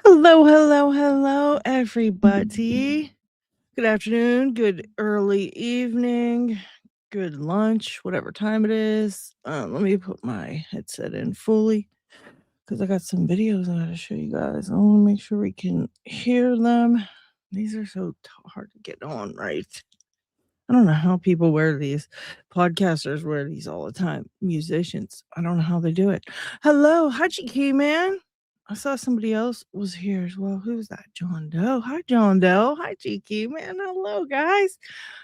Hello, hello, hello, everybody. Good afternoon, good early evening, good lunch, whatever time it is. Let me put my headset in fully because I got some videos I gotta show you guys. I want to make sure we can hear them. These are so hard to get on, right? I don't know how people wear these. Podcasters wear these all the time. Musicians, I don't know how they do it. Hello, Hachi Key Man. I saw somebody else was here as well. Who's that? John Doe. Hi, John Doe. Hi, Cheeky Man. Hello, guys.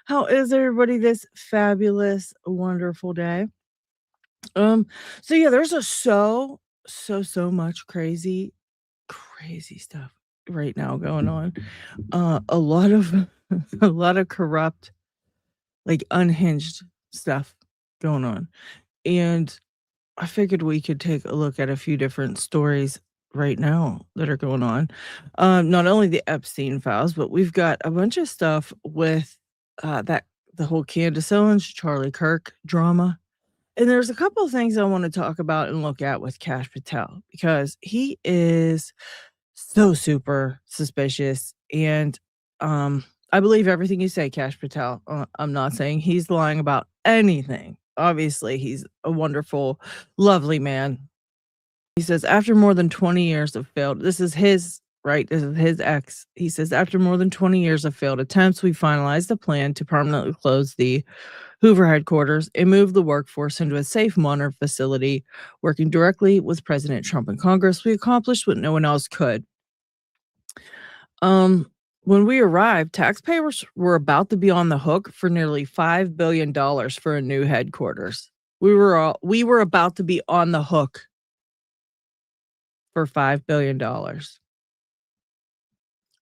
How is everybody this fabulous, wonderful day? Um, so yeah, there's so much crazy stuff right now going on. A lot of a lot of corrupt, like unhinged stuff going on. And I figured we could take a look at a few different stories right now that are going on. Not only the Epstein files, but we've got a bunch of stuff with that the whole Candace Owens, Charlie Kirk drama. And there's a couple of things I want to talk about and look at with Cash Patel because he is so super suspicious. And I believe everything you say, Cash Patel. I'm not saying he's lying about anything. Obviously, he's a wonderful, lovely man. He says, after more than 20 years of failed, this is his, right? This is his ex. He says, after more than 20 years of failed attempts, we finalized a plan to permanently close the Hoover headquarters and move the workforce into a safe, modern facility. Working directly with President Trump and Congress, we accomplished what no one else could. When we arrived, taxpayers were about to be on the hook for nearly $5 billion for a new headquarters. We were about to be on the hook for $5 billion.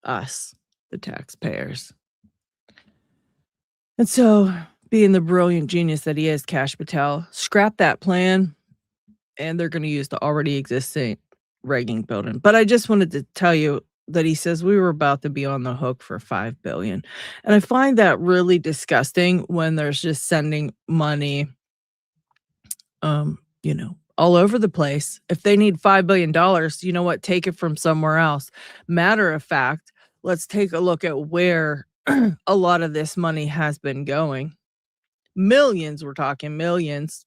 Us, the taxpayers. And so, being the brilliant genius that he is, Cash Patel, scrapped that plan, and they're going to use the already existing rigging building. But I just wanted to tell you that he says we were about to be on the hook for $5 billion. And I find that really disgusting when there's just sending money, all over the place. If they need $5 billion, you know what? Take it from somewhere else. Matter of fact, let's take a look at where a lot of this money has been going. Millions, we're talking millions.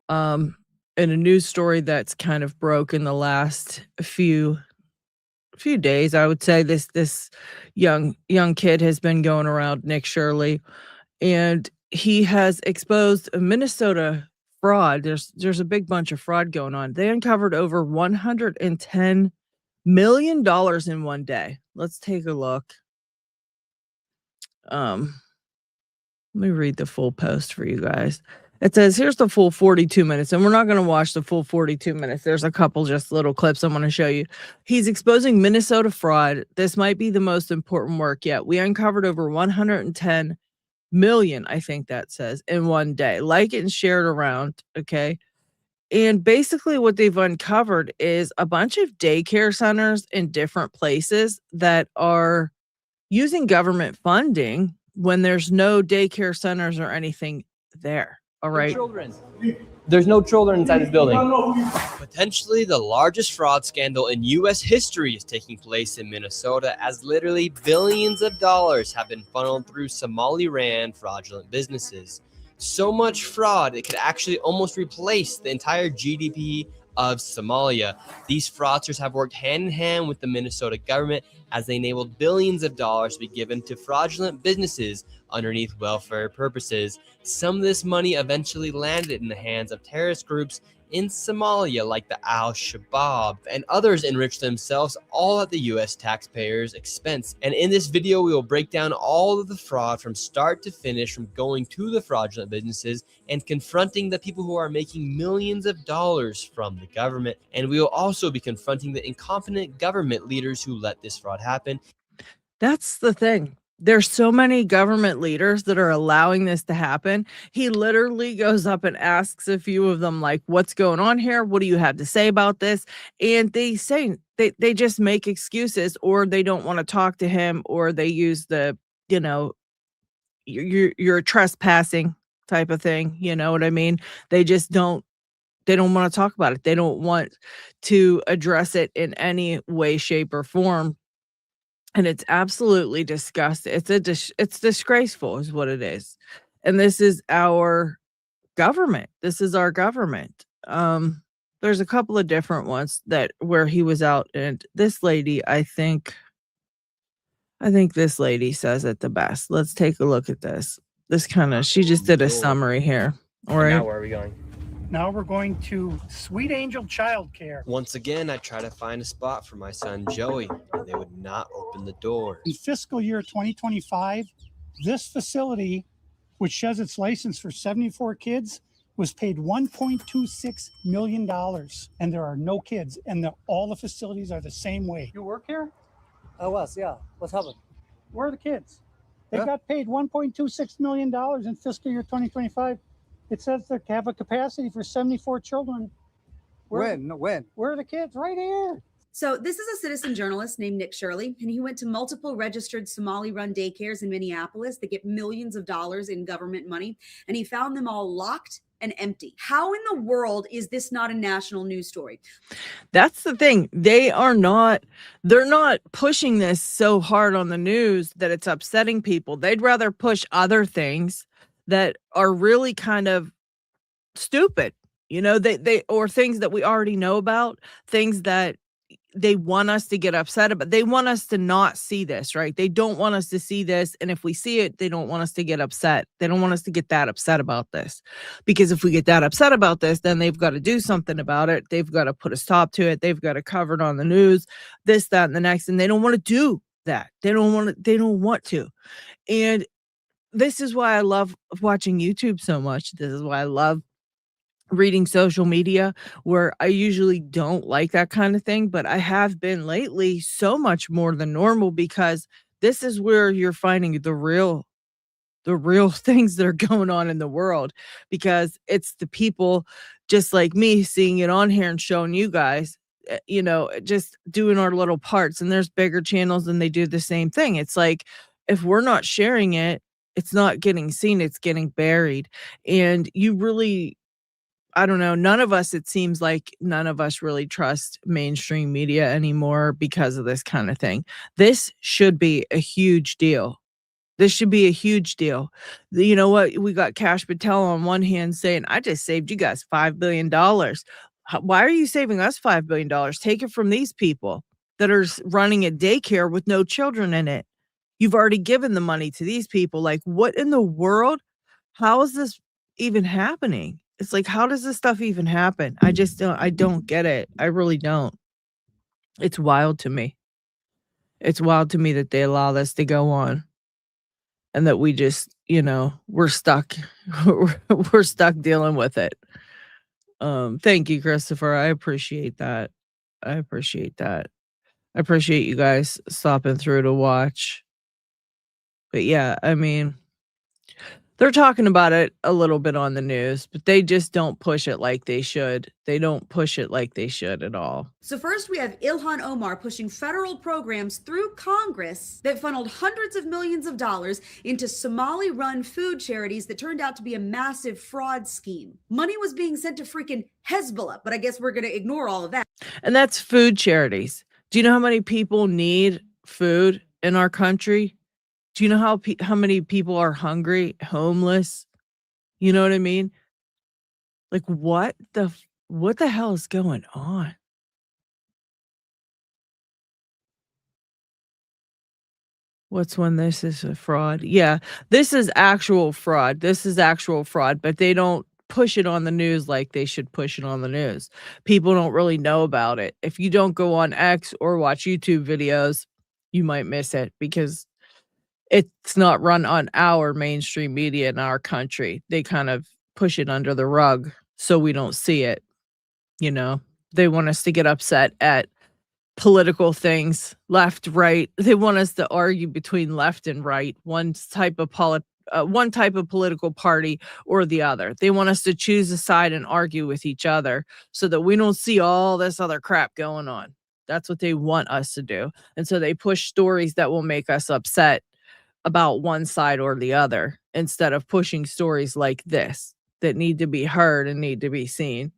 In a news story that's kind of broke in the last few days, I would say this young kid has been going around, Nick Shirley, and he has exposed a Minnesota fraud. There's a big bunch of fraud going on. They uncovered over $110 million in one day. Let's take a look. Let me read the full post for you guys. It says, here's the full 42 minutes, and we're not going to watch the full 42 minutes. There's a couple just little clips I'm going to show you. He's exposing Minnesota fraud. This might be the most important work yet. We uncovered over 110 million, I think that says, in one day. Like it and share it around, okay? And basically what they've uncovered is a bunch of daycare centers in different places that are using government funding when there's no daycare centers or anything there. All right. There's no children inside this building. Potentially the largest fraud scandal in U.S. history is taking place in Minnesota, as literally billions of dollars have been funneled through Somali-ran fraudulent businesses. So much fraud, it could actually almost replace the entire GDP of Somalia. These fraudsters have worked hand in hand with the Minnesota government as they enabled billions of dollars to be given to fraudulent businesses underneath welfare purposes. Some of this money eventually landed in the hands of terrorist groups in Somalia, like the Al-Shabaab, and others enriched themselves all at the U.S. taxpayers' expense. And in this video, we will break down all of the fraud from start to finish, from going to the fraudulent businesses and confronting the people who are making millions of dollars from the government. And we will also be confronting the incompetent government leaders who let this fraud happen. That's the thing. There's so many government leaders that are allowing this to happen. He literally goes up and asks a few of them, like, what's going on here? What do you have to say about this? And they say they just make excuses, or they don't want to talk to him, or they use the, you're trespassing type of thing. You know what I mean? They just don't They don't want to talk about it. They don't want to address it in any way, shape, or form. And it's absolutely disgusting. It's disgraceful is what it is. And this is our government. This is our government. There's a couple of different ones that where he was out, and this lady, I think this lady says it the best. Let's take a look at this. She just did a summary here. All right. Now where are we going? Now we're going to Sweet Angel Childcare. Once again, I try to find a spot for my son Joey, and they would not open the door. In fiscal year 2025, this facility, which has its license for 74 kids, was paid $1.26 million, and there are no kids, and all the facilities are the same way. You work here? I was, yeah. What's happened? Where are the kids? They got paid $1.26 million in fiscal year 2025. It says they have a capacity for 74 children. When? Where are the kids? Right here. So this is a citizen journalist named Nick Shirley, and he went to multiple registered Somali-run daycares in Minneapolis that get millions of dollars in government money, and he found them all locked and empty. How in the world is this not a national news story? That's the thing. They're not pushing this so hard on the news that it's upsetting people. They'd rather push other things that are really kind of stupid. They or things that we already know about, things that they want us to get upset about. They want us to not see this, right? They don't want us to see this. And if we see it, they don't want us to get upset. They don't want us to get that upset about this. Because if we get that upset about this, then they've got to do something about it. They've got to put a stop to it. They've got to cover it on the news, this, that, and the next. And they don't want to do that. They don't want to. And this is why I love watching YouTube so much. This is why I love reading social media, where I usually don't like that kind of thing, but I have been lately so much more than normal, because this is where you're finding the real things that are going on in the world, because it's the people just like me seeing it on here and showing you guys, just doing our little parts. And there's bigger channels and they do the same thing. It's like, if we're not sharing it, it's not getting seen, it's getting buried. And you really, I don't know, it seems like none of us really trust mainstream media anymore because of this kind of thing. This should be a huge deal. You know what? We got Cash Patel on one hand saying, I just saved you guys $5 billion. Why are you saving us $5 billion? Take it from these people that are running a daycare with no children in it. You've already given the money to these people. Like, what in the world? How is this even happening? It's like, how does this stuff even happen? I don't get it. I really don't. It's wild to me. It's wild to me that they allow this to go on, and that we just, we're stuck. We're stuck dealing with it. Thank you, Christopher. I appreciate that. I appreciate you guys stopping through to watch. But yeah, I mean, they're talking about it a little bit on the news, but they just don't push it like they should. They don't push it like they should at all. So first we have Ilhan Omar pushing federal programs through Congress that funneled hundreds of millions of dollars into Somali-run food charities that turned out to be a massive fraud scheme. Money was being sent to freaking Hezbollah, but I guess we're going to ignore all of that. And that's food charities. Do you know how many people need food in our country? Do you know how many people are hungry, homeless? You know what I mean? Like, what the hell is going on? What's when this is a fraud? Yeah, this is actual fraud. But they don't push it on the news like they should push it on the news. People don't really know about it. If you don't go on X or watch YouTube videos, you might miss it, because it's not run on our mainstream media in our country. They kind of push it under the rug so we don't see it. They want us to get upset at political things, left, right. They want us to argue between left and right, one type of political party or the other. They want us to choose a side and argue with each other so that we don't see all this other crap going on. That's what they want us to do. And so they push stories that will make us upset about one side or the other, instead of pushing stories like this that need to be heard and need to be seen.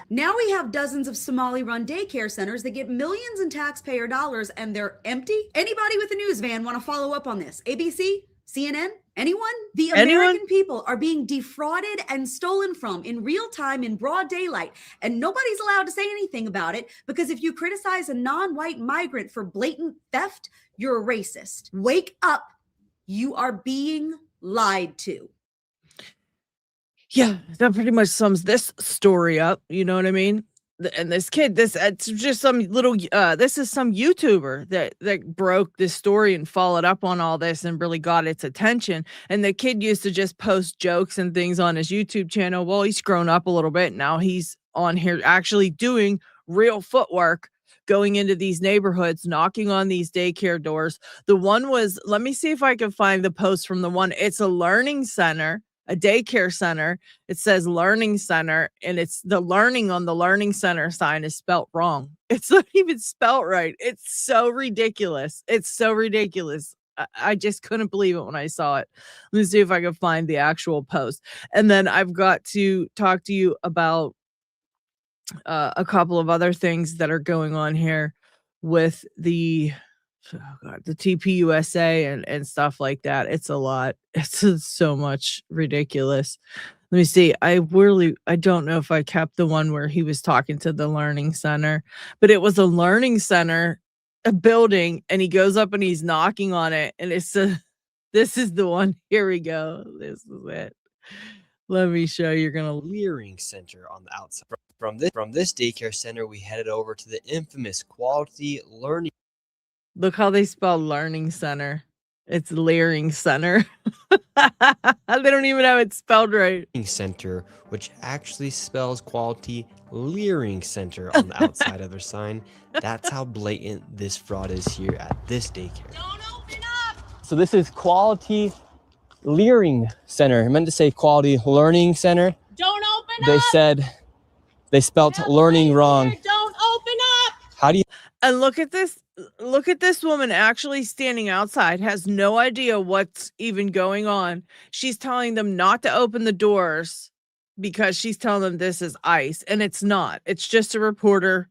Now we have dozens of Somali-run daycare centers that get millions in taxpayer dollars and they're empty. Anybody with a news van want to follow up on this? ABC? CNN? Anyone? The American people are being defrauded and stolen from in real time in broad daylight, and nobody's allowed to say anything about it because if you criticize a non-white migrant for blatant theft, you're a racist. Wake up. You are being lied to. Yeah, that pretty much sums this story up. You know what I mean? And this kid, it's just some little. This is some YouTuber that broke this story and followed up on all this and really got its attention. And the kid used to just post jokes and things on his YouTube channel. Well, he's grown up a little bit now. He's on here actually doing real footwork, going into these neighborhoods, knocking on these daycare doors. The one was, let me see if I can find the post from the one. It's a learning center, a daycare center. It says learning center, and it's the learning on the learning center sign is spelt wrong. It's not even spelt right. It's so ridiculous. It's so ridiculous. I just couldn't believe it when I saw it. Let me see if I can find the actual post. And then I've got to talk to you about a couple of other things that are going on here with the TPUSA and stuff like that. It's a lot. It's so much ridiculous. Let me see. I don't know if I kept the one where he was talking to the learning center, but it was a learning center, a building, and he goes up and he's knocking on it, and this is the one. Here we go. This is it. Let me show you. You're gonna Leering center on the outside. From this daycare center, we headed over to the infamous Quality Learning. Look how they spell learning center. It's Leering Center. They don't even have it spelled right. Center, which actually spells Quality Leering Center on the outside of their sign. That's how blatant this fraud is here at this daycare. Don't open up. So this is Quality Leering Center. I meant to say Quality Learning Center. Don't open They up. said they spelled learning wrong. Don't open up. How do you? And look at this. Look at this woman actually standing outside, has no idea what's even going on. She's telling them not to open the doors because she's telling them this is ICE, and it's not. It's just a reporter,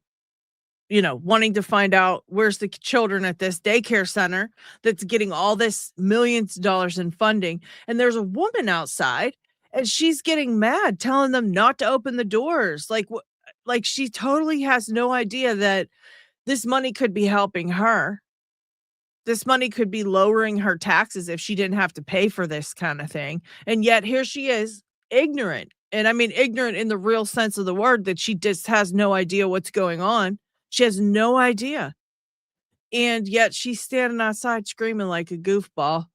wanting to find out where's the children at this daycare center that's getting all this millions of dollars in funding. And there's a woman outside and she's getting mad, telling them not to open the doors. Like she totally has no idea that this money could be helping her. This money could be lowering her taxes if she didn't have to pay for this kind of thing. And yet here she is, ignorant. And I mean ignorant in the real sense of the word, that she just has no idea what's going on. She has no idea. And yet she's standing outside screaming like a goofball.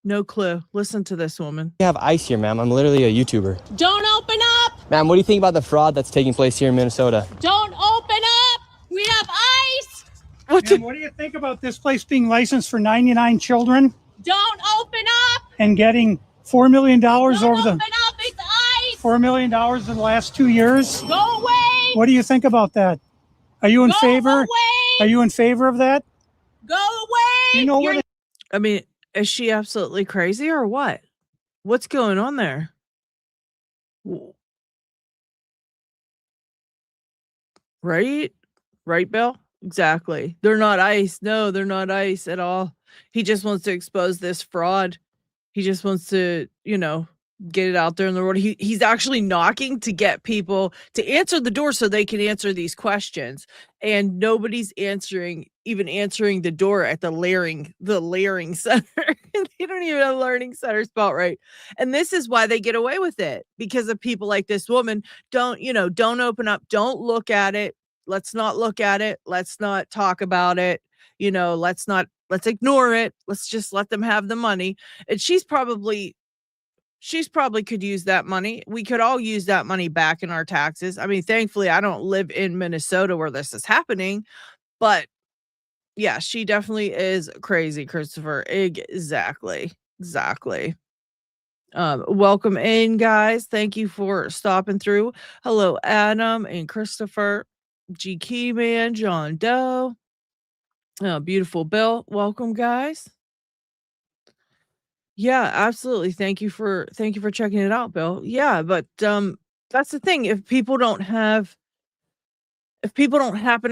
No clue. Listen to this woman. We have ICE here, ma'am. I'm literally a YouTuber. Don't open up. Ma'am, what do you think about the fraud that's taking place here in Minnesota? Don't open up. We have ICE. What do you think about this place being licensed for 99 children Don't open up. and getting $4 million Don't over open the up. It's ICE. $4 million in the last 2 years? Go away. What do you think about that? Are you in Go favor? away. Are you in favor of that? Go away. You know what? I mean, is she absolutely crazy or what? What's going on there? Right? Right, Bill? Exactly. They're not ICE. No, they're not ICE at all. He just wants to expose this fraud. He just wants to, get it out there in the world. He's actually knocking to get people to answer the door so they can answer these questions. And nobody's answering the door at the Leering Center. They don't even have learning center spelled right. And this is why they get away with it, because of people like this woman. Don't open up. Don't look at it. Let's not look at it. Let's not talk about it. Let's ignore it. Let's just let them have the money. And she's probably could use that money. We could all use that money back in our taxes. I mean, thankfully, I don't live in Minnesota where this is happening, but yeah, she definitely is crazy, Christopher. Exactly. Welcome in, guys. Thank you for stopping through. Hello, Adam and Christopher, G Keyman, John Doe. Oh, beautiful Bill. Welcome, guys. Yeah, absolutely. Thank you for checking it out, Bill. Yeah, but That's the thing. If people don't happen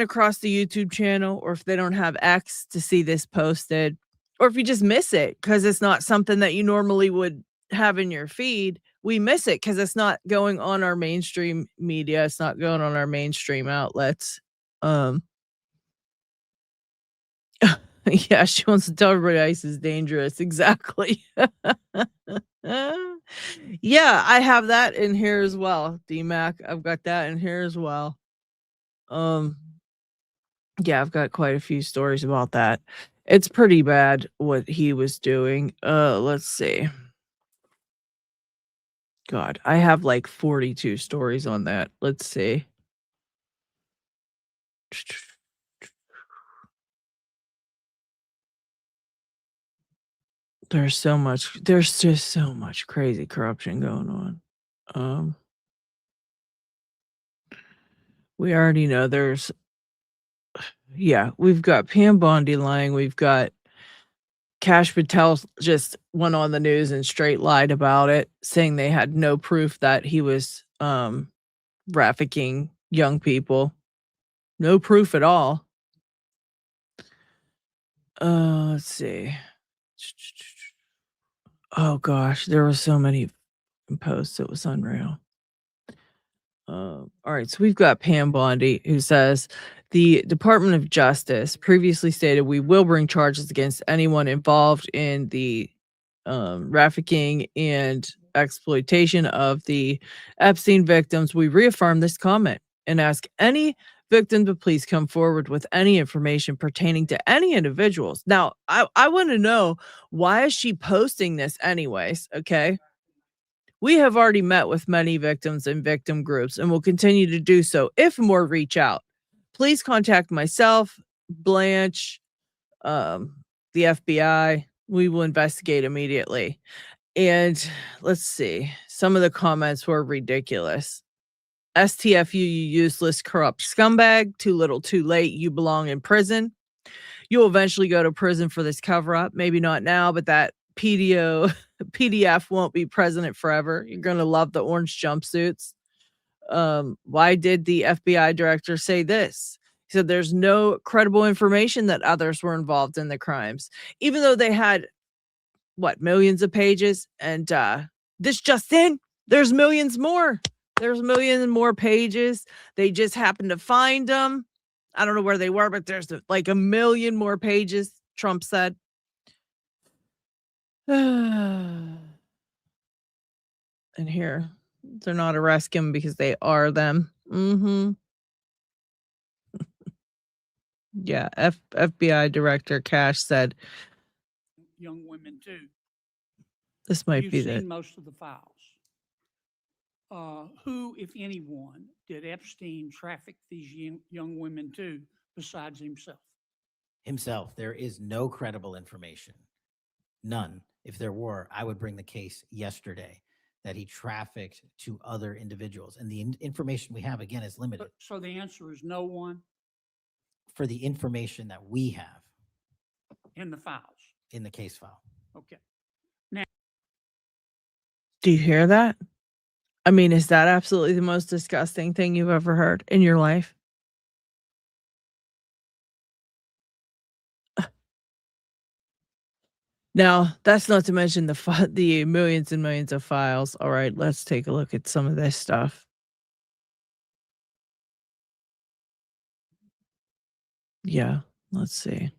across the YouTube channel, or if they don't have X to see this posted, or if you just miss it because it's not something that you normally would have in your feed, we miss it because it's not going on our mainstream media. It's not going on our mainstream outlets. Yeah, she wants to tell everybody ice is dangerous. Exactly. Yeah, I have that in here as well, DMAC. I've got that in here as well. Yeah, I've got quite a few stories about that. It's pretty bad what he was doing. Let's see. God, I have like 42 stories on that. Let's see. There's just so much crazy corruption going on. We already know we've got Pam Bondi lying. We've got Cash Patel just went on the news and straight lied about it, saying they had no proof that he was trafficking young people. No proof at all. Let's see. Oh gosh, there were so many posts. It was unreal. All right, so we've got Pam Bondi, who says the Department of Justice previously stated we will bring charges against anyone involved in the trafficking and exploitation of the Epstein victims. We reaffirm this comment and ask any victim to please come forward with any information pertaining to any individuals. Now, I want to know, why is she posting this anyways? Okay. We have already met with many victims and victim groups and will continue to do so if more reach out. Please contact myself, Blanche, the FBI. We will investigate immediately. And let's see. Some of the comments were ridiculous. STFU, you useless, corrupt scumbag. Too little, too late. You belong in prison. You'll eventually go to prison for this cover up. Maybe not now, but that PDF won't be president forever. You're going to love the orange jumpsuits. Why did the FBI director say this? He said there's no credible information that others were involved in the crimes, even though they had millions of pages. And this just in, there's millions more. There's millions more pages. They just happened to find them. I don't know where they were, but there's like a million more pages, Trump said. And here, they're not arresting them because they are them. Yeah, FBI Director Cash said Young women too. this might You've be seen the most of the files. Who, if anyone, did Epstein traffic these young women to besides himself? Himself. There is no credible information. None. If there were, I would bring the case yesterday that he trafficked to other individuals. And the information we have, again, is limited. So the answer is no one For the information that we have in the files. in the case file. Okay. Do you hear that? I mean, is that absolutely the most disgusting thing you've ever heard in your life? Now, that's not to mention the millions and millions of files. All right, let's take a look at some of this stuff. Yeah, let's see.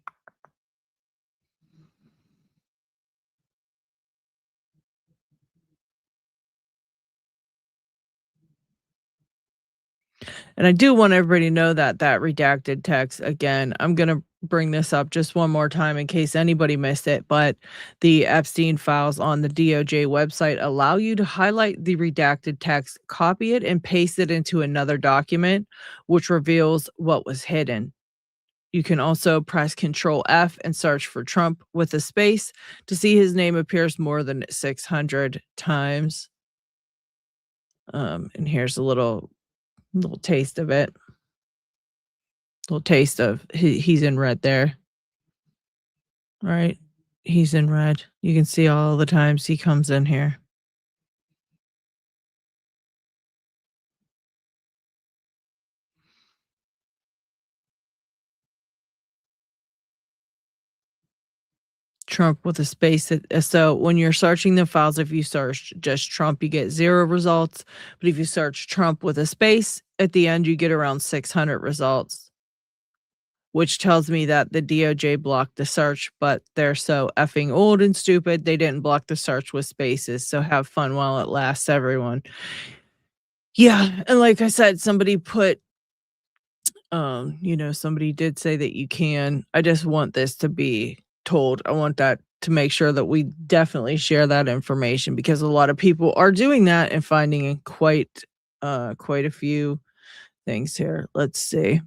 And I do want everybody to know that redacted text, again, I'm going to bring this up just one more time in case anybody missed it, but the Epstein files on the DOJ website allow you to highlight the redacted text, copy it, and paste it into another document, which reveals what was hidden. You can also press Control F and search for Trump with a space to see his name appears more than 600 times. And here's a little taste of it. Little taste of he's in red there. All right. He's in red. You can see all the times he comes in here. Trump with a space. So when you're searching the files, if you search just Trump, you get 0 results. But if you search Trump with a space at the end, you get around 600 results, which tells me that the DOJ blocked the search, but they're so effing old and stupid, they didn't block the search with spaces. So have fun while it lasts, everyone. Yeah, and like I said, somebody put, somebody did say that you can. I just want this to be told. I want that to make sure that we definitely share that information, because a lot of people are doing that and finding quite a few things here. Let's see.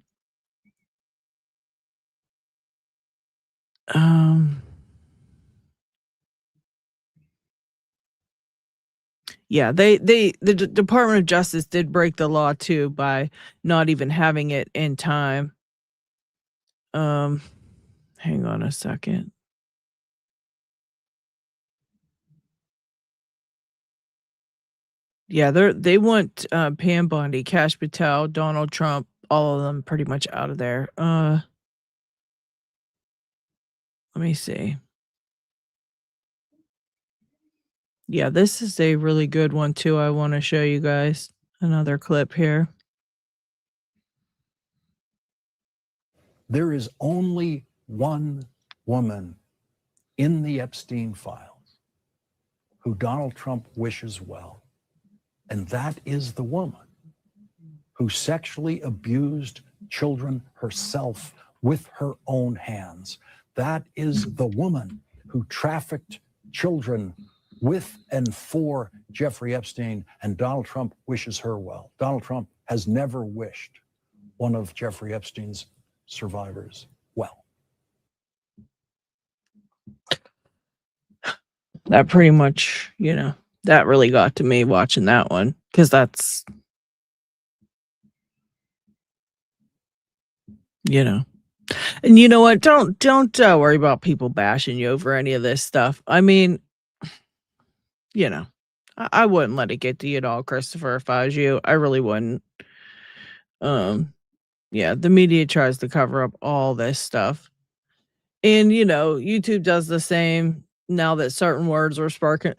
Yeah, the Department of Justice did break the law too by not even having it in time. Hang on a second. Yeah, they want Pam Bondi, Cash Patel, Donald Trump, all of them pretty much out of there. Let me see. Yeah, this is a really good one too. I want to show you guys another clip here. There is only one woman in the Epstein files who Donald Trump wishes well, and that is the woman who sexually abused children herself with her own hands. That is the woman who trafficked children with and for Jeffrey Epstein, and Donald Trump wishes her well. Donald Trump has never wished one of Jeffrey Epstein's survivors well. That pretty much, that really got to me watching that one, because that's, and you know what? Don't worry about people bashing you over any of this stuff. I mean, I wouldn't let it get to you at all, Christopher, if I was you. I really wouldn't. Yeah, the media tries to cover up all this stuff. And, YouTube does the same. Now that certain words were spoken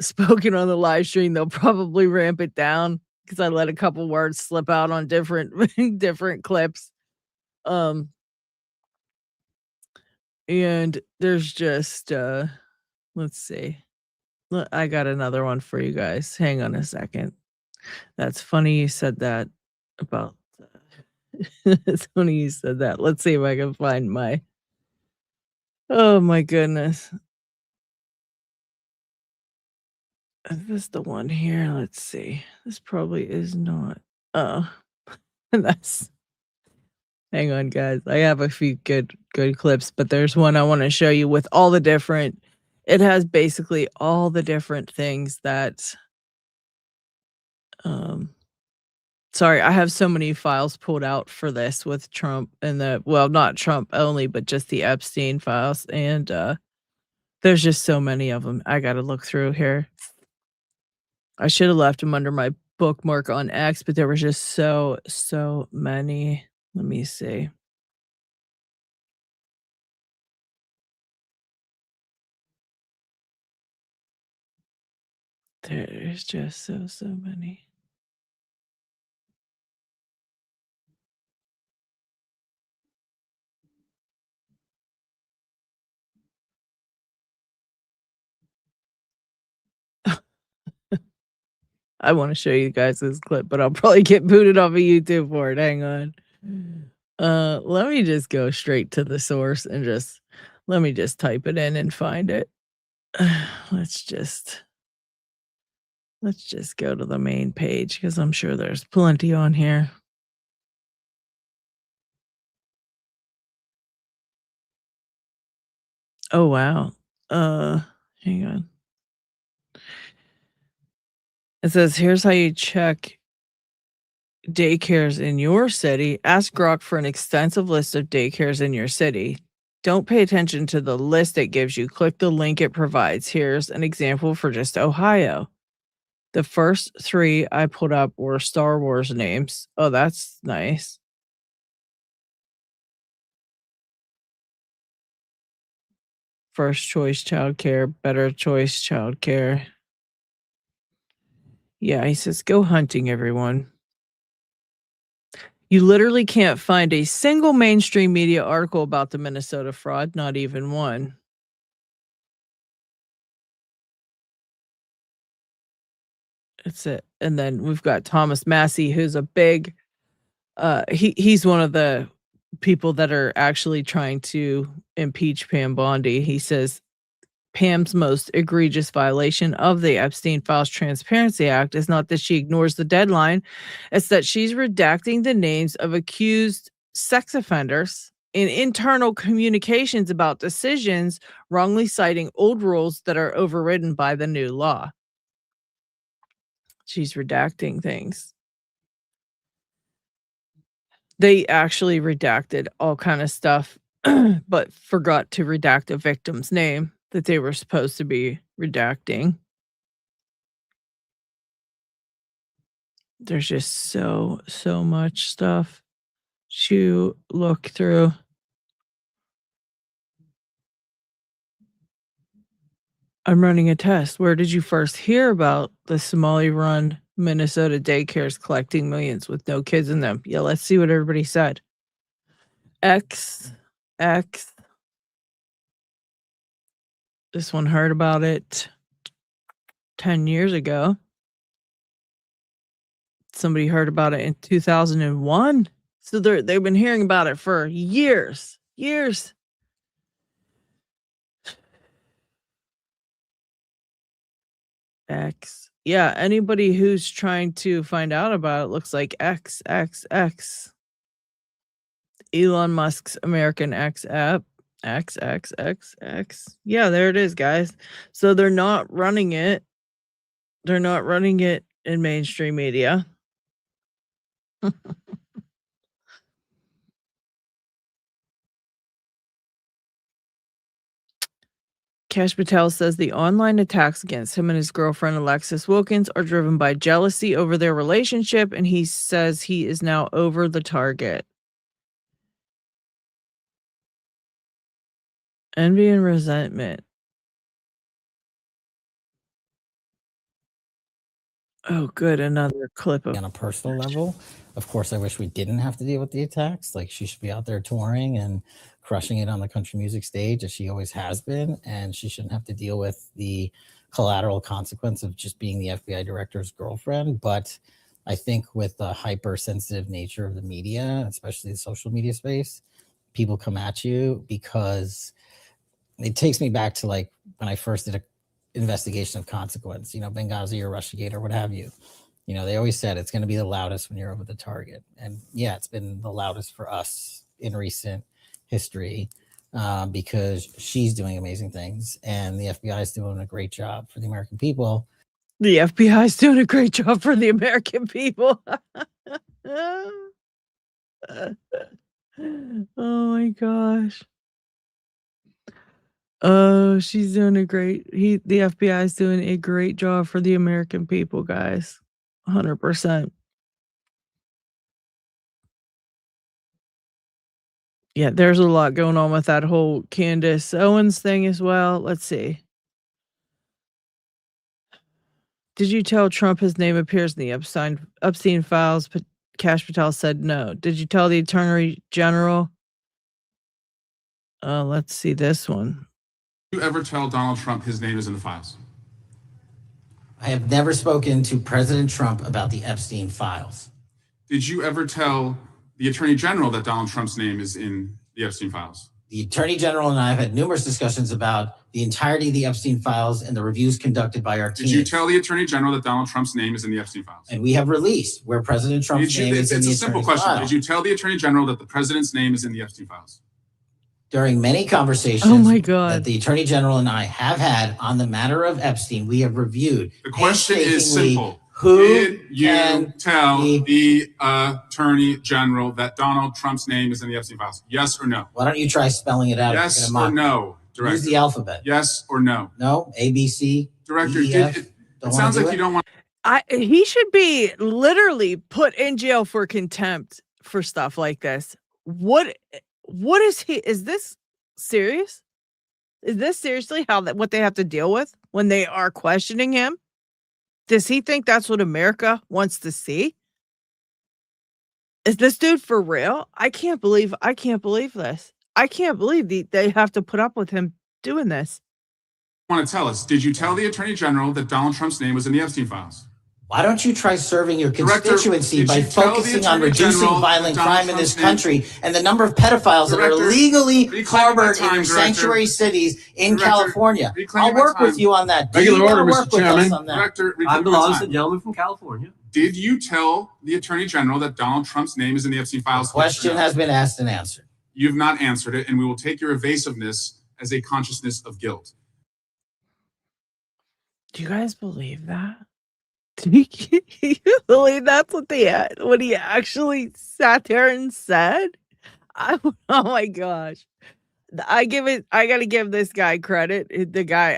on the live stream, they'll probably ramp it down, because I let a couple words slip out on different different clips. And there's just, let's see. I got another one for you guys. Hang on a second. That's funny you said that about. It's funny you said that. Let's see if I can find my. Oh my goodness. Is this the one here? Let's see. This probably is not. Oh, that's. Hang on, guys. I have a few good clips, but there's one I want to show you with all the different. It has basically all the different things that. Sorry, I have so many files pulled out for this with Trump and not Trump only, but just the Epstein files. And there's just so many of them. I got to look through here. I should have left them under my bookmark on X, but there was just so many. Let me see. There's just so many. I want to show you guys this clip, but I'll probably get booted off of YouTube for it. Hang on. Let me just go straight to the source and let me just type it in and find it. Let's just go to the main page, because I'm sure there's plenty on here. Oh wow. Hang on. It says, here's how you check daycares in your city. Ask Grok for an extensive list of daycares in your city. Don't pay attention to the list it gives you. Click the link it provides. Here's an example for just Ohio. The first 3 I pulled up were Star Wars names. Oh, that's nice. First choice childcare, better choice childcare. Yeah, he says, go hunting, everyone. You literally can't find a single mainstream media article about the Minnesota fraud, not even one. That's it. And then we've got Thomas Massey, who's a big he's one of the people that are actually trying to impeach Pam Bondi. He says Pam's most egregious violation of the Epstein Files Transparency Act is not that she ignores the deadline, it's that she's redacting the names of accused sex offenders in internal communications about decisions, wrongly citing old rules that are overridden by the new law. She's redacting things. They actually redacted all kind of stuff, but forgot to redact a victim's name that they were supposed to be redacting. There's just so much stuff to look through. I'm running a test. Where did you first hear about the Somali-run Minnesota daycares collecting millions with no kids in them? Yeah, let's see what everybody said. X. This one heard about it 10 years ago. Somebody heard about it in 2001. So they've been hearing about it for years. X. Yeah, anybody who's trying to find out about it looks like X. Elon Musk's American X app. X. Yeah, there it is, guys. So they're not running it. They're not running it in mainstream media. Cash Patel says the online attacks against him and his girlfriend Alexis Wilkins are driven by jealousy over their relationship, and he says he is now over the target. Envy and resentment. Oh, good. Another clip of On a personal level, of course, I wish we didn't have to deal with the attacks. Like, she should be out there touring and crushing it on the country music stage, as she always has been. And she shouldn't have to deal with the collateral consequence of just being the FBI director's girlfriend. But I think with the hypersensitive nature of the media, especially the social media space, people come at you because it takes me back to like when I first did a investigation of consequence, Benghazi or Russiagate or what have you. They always said it's going to be the loudest when you're over the target. And yeah, it's been the loudest for us in recent history because she's doing amazing things and the FBI is doing a great job for the American people. The FBI is doing a great job for the American people. Oh my gosh. Oh, she's doing the FBI is doing a great job for the American people, guys. 100%. Yeah, there's a lot going on with that whole Candace Owens thing as well. Let's see. Did you tell Trump his name appears in the Epstein files? But Cash Patel said no. Did you tell the Attorney General? Let's see this one. Did you ever tell Donald Trump his name is in the files? I have never spoken to President Trump about the Epstein files. Did you ever tell the Attorney General that Donald Trump's name is in the Epstein files? The Attorney General and I have had numerous discussions about the entirety of the Epstein files and the reviews conducted by our team. Did you tell the Attorney General that Donald Trump's name is in the Epstein files? And we have released where President Trump's name is in the Epstein files. It's a simple question. Did you tell the Attorney General that the President's name is in the Epstein files? During many conversations that the Attorney General and I have had on the matter of Epstein, we have reviewed. The question is simple. Who did you tell the Attorney General that Donald Trump's name is in the Epstein files? Yes or no? Why don't you try spelling it out? Yes or no, Director? Use the alphabet. Yes or no? No. A, B, C, Director, D, E, F. it sounds like you don't want. He should be literally put in jail for contempt for stuff like this. What is he? Is this serious? Is this seriously what they have to deal with when they are questioning him? Does he think that's what America wants to see? Is this dude for real? I can't believe this. I can't believe they have to put up with him doing this. Want to tell us, did you tell the Attorney General that Donald Trump's name was in the Epstein files? Why don't you try serving your Director, constituency did by you tell the focusing on Attorney reducing General violent that Donald crime in this Trump's name- country and the number of pedophiles that are Director, legally reclaim harbored my time, in your Director. sanctuary cities in Director, California? reclaim I'll my work with time. you on that. Do Regular you wanna order, Mr. work with us Chairman. on that? Director, reclaim I'm the my lawless time. gentleman from California. Did you tell the Attorney General that Donald Trump's name is in the Epstein files? Question has been asked and answered. You've not answered it, and we will take your evasiveness as a consciousness of guilt. Do you guys believe that? Do you believe that's what he actually sat there and said? Oh my gosh. I gotta give this guy credit. The guy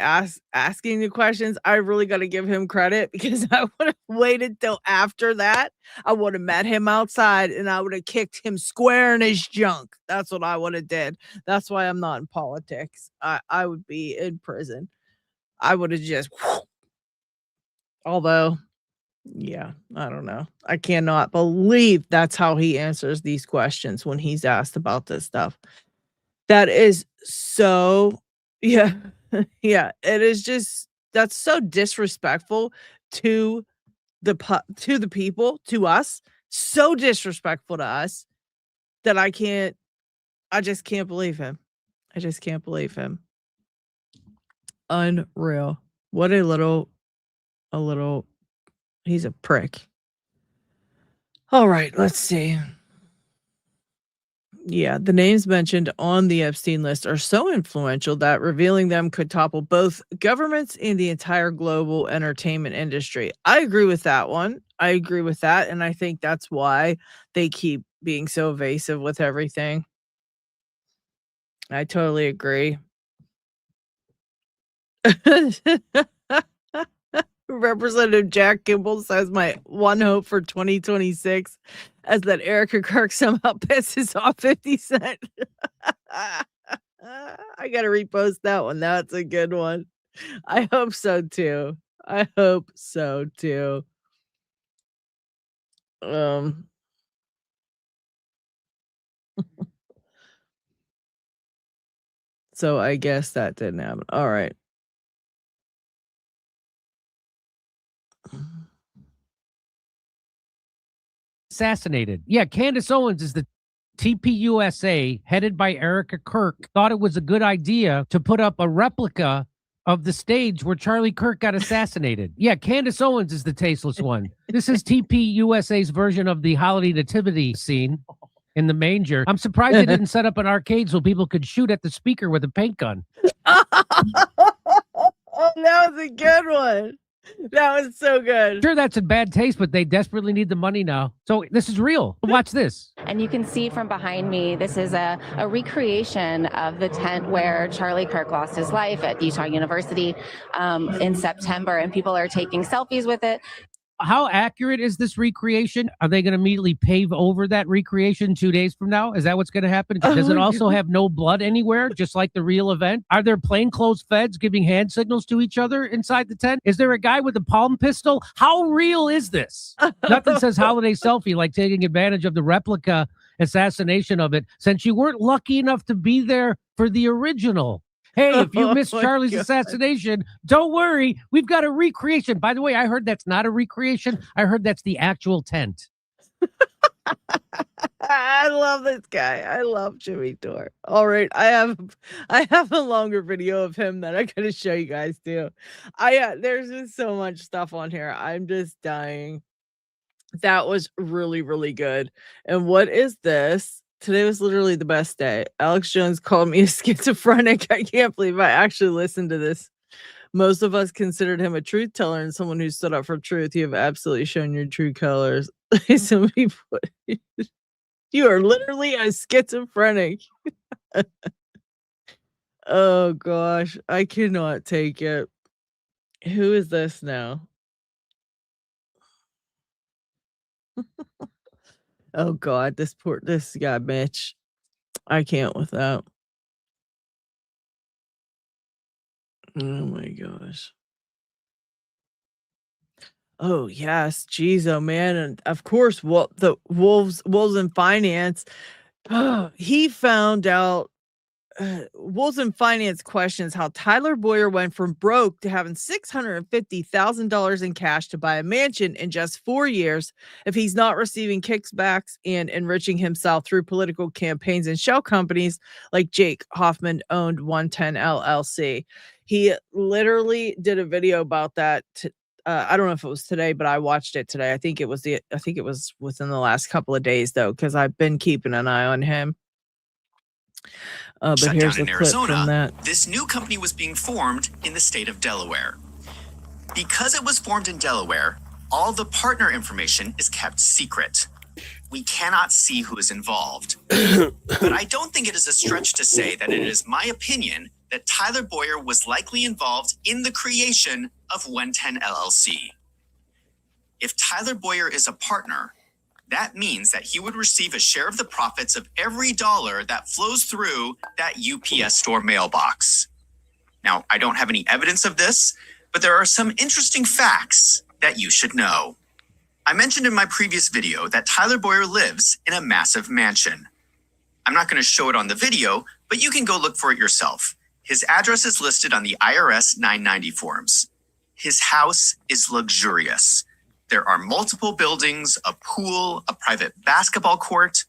asking the questions. I really gotta give him credit because I would have waited till after that. I would have met him outside and I would have kicked him square in his junk. That's what I would have did. That's why I'm not in politics. I would be in prison. I would have just although, yeah, I don't know. I cannot believe that's how he answers these questions when he's asked about this stuff. That is so, yeah, yeah. It is just that's so disrespectful to the people, to us. So disrespectful to us that I just can't believe him. I just can't believe him. Unreal. What a little. He's a prick. All right, let's see. Yeah, the names mentioned on the Epstein list are so influential that revealing them could topple both governments and the entire global entertainment industry. I agree with that one. I agree with that. And I think that's why they keep being so evasive with everything. I totally agree. Representative Jack Kimball says my one hope for 2026 is that Erika Kirk somehow pisses off 50 Cent. I gotta repost that one. That's a good one. I hope so too. I hope so too. So I guess that didn't happen. All right. Assassinated. Yeah, Candace Owens is the TPUSA headed by Erika Kirk thought it was a good idea to put up a replica of the stage where Charlie Kirk got assassinated. Yeah, Candace Owens is the tasteless one. This is TPUSA's version of the holiday nativity scene in the manger. I'm surprised they didn't set up an arcade so people could shoot at the speaker with a paint gun. That was a good one. That was so good. Sure, that's in bad taste, but they desperately need the money now. So this is real. Watch this. And you can see from behind me, this is a recreation of the tent where Charlie Kirk lost his life at Utah University in September, and people are taking selfies with it. How accurate is this recreation? Are they going to immediately pave over that recreation 2 days from now? Is that what's going to happen? Does it also have no blood anywhere, just like the real event? Are there plainclothes feds giving hand signals to each other inside the tent? Is there a guy with a palm pistol? How real is this? Nothing says holiday selfie like taking advantage of the replica assassination of it, since you weren't lucky enough to be there for the original. Hey, if you missed Charlie's assassination, don't worry. We've got a recreation. By the way, I heard that's not a recreation. I heard that's the actual tent. I love this guy. I love Jimmy Dore. All right, I have a longer video of him that I gotta show you guys too. There's just so much stuff on here. I'm just dying. That was really, really good. And what is this? Today was literally the best day. Alex Jones called me a schizophrenic. I can't believe I actually listened to this. Most of us considered him a truth teller and someone who stood up for truth. You have absolutely shown your true colors. Some people, you are literally a schizophrenic. Oh gosh, I cannot take it. Who is this now? Oh God, this guy, Mitch. I can't with that. Oh my gosh. Oh yes, geez, oh man, and of course, the wolves in finance. He found out. Wolves in Finance questions how Tyler Boyer went from broke to having $650,000 in cash to buy a mansion in just 4 years if he's not receiving kickbacks and enriching himself through political campaigns and shell companies like Jake Hoffman owned 110 LLC. He literally did a video about that. I don't know if it was today, but I watched it today. I think it was within the last couple of days though, because I've been keeping an eye on him. But Shut here's down the in clip from Arizona, that. this new company was being formed in the state of Delaware. Because it was formed in Delaware, all the partner information is kept secret. We cannot see who is involved. But I don't think it is a stretch to say that it is my opinion that Tyler Boyer was likely involved in the creation of 110 LLC. If Tyler Boyer is a partner, that means that he would receive a share of the profits of every dollar that flows through that UPS store mailbox. Now, I don't have any evidence of this, but there are some interesting facts that you should know. I mentioned in my previous video that Tyler Boyer lives in a massive mansion. I'm not going to show it on the video, but you can go look for it yourself. His address is listed on the IRS 990 forms. His house is luxurious. There are multiple buildings, a pool, a private basketball court.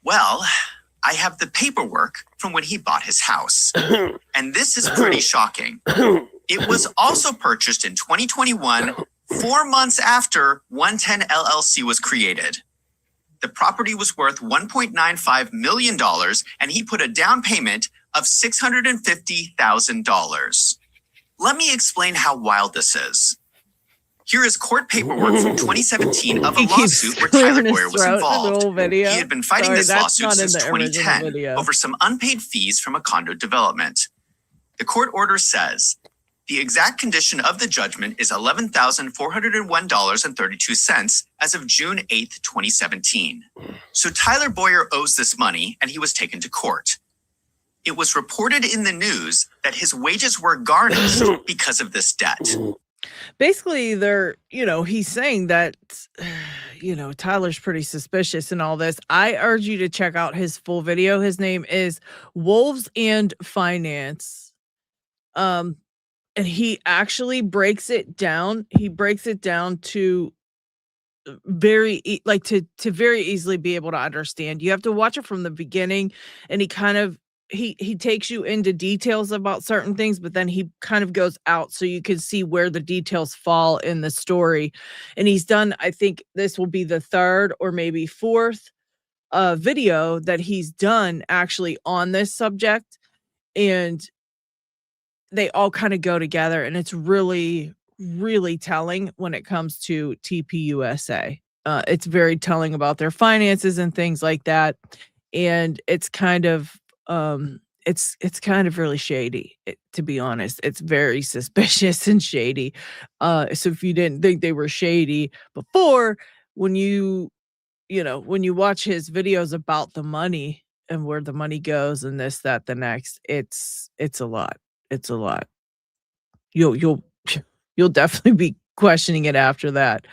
Well, I have the paperwork from when he bought his house. And this is pretty shocking. It was also purchased in 2021, 4 months after 110 LLC was created. The property was worth $1.95 million, and he put a down payment of $650,000. Let me explain how wild this is. Here is court paperwork from 2017 of a lawsuit where Tyler Boyer was involved. He had been fighting this lawsuit since 2010 over some unpaid fees from a condo development. The court order says, the exact condition of the judgment is $11,401.32 as of June 8th, 2017. So Tyler Boyer owes this money and he was taken to court. It was reported in the news that his wages were garnished because of this debt. Basically, he's saying that, Tyler's pretty suspicious and all this. I urge you to check out his full video. His name is Wolves and Finance. And he actually breaks it down. He breaks it down to very easily be able to understand. You have to watch it from the beginning, and he kind of he takes you into details about certain things, but then he kind of goes out so you can see where the details fall in the story. And he's done, I think this will be the third or maybe fourth video that he's done actually on this subject, and they all kind of go together, and it's really, really telling when it comes to TPUSA. It's very telling about their finances and things like that. And it's kind of it's kind of really shady, to be honest. It's very suspicious and shady. So if you didn't think they were shady before, when you watch his videos about the money and where the money goes and this, that, the next, it's a lot. It's a lot. You'll definitely be questioning it after that.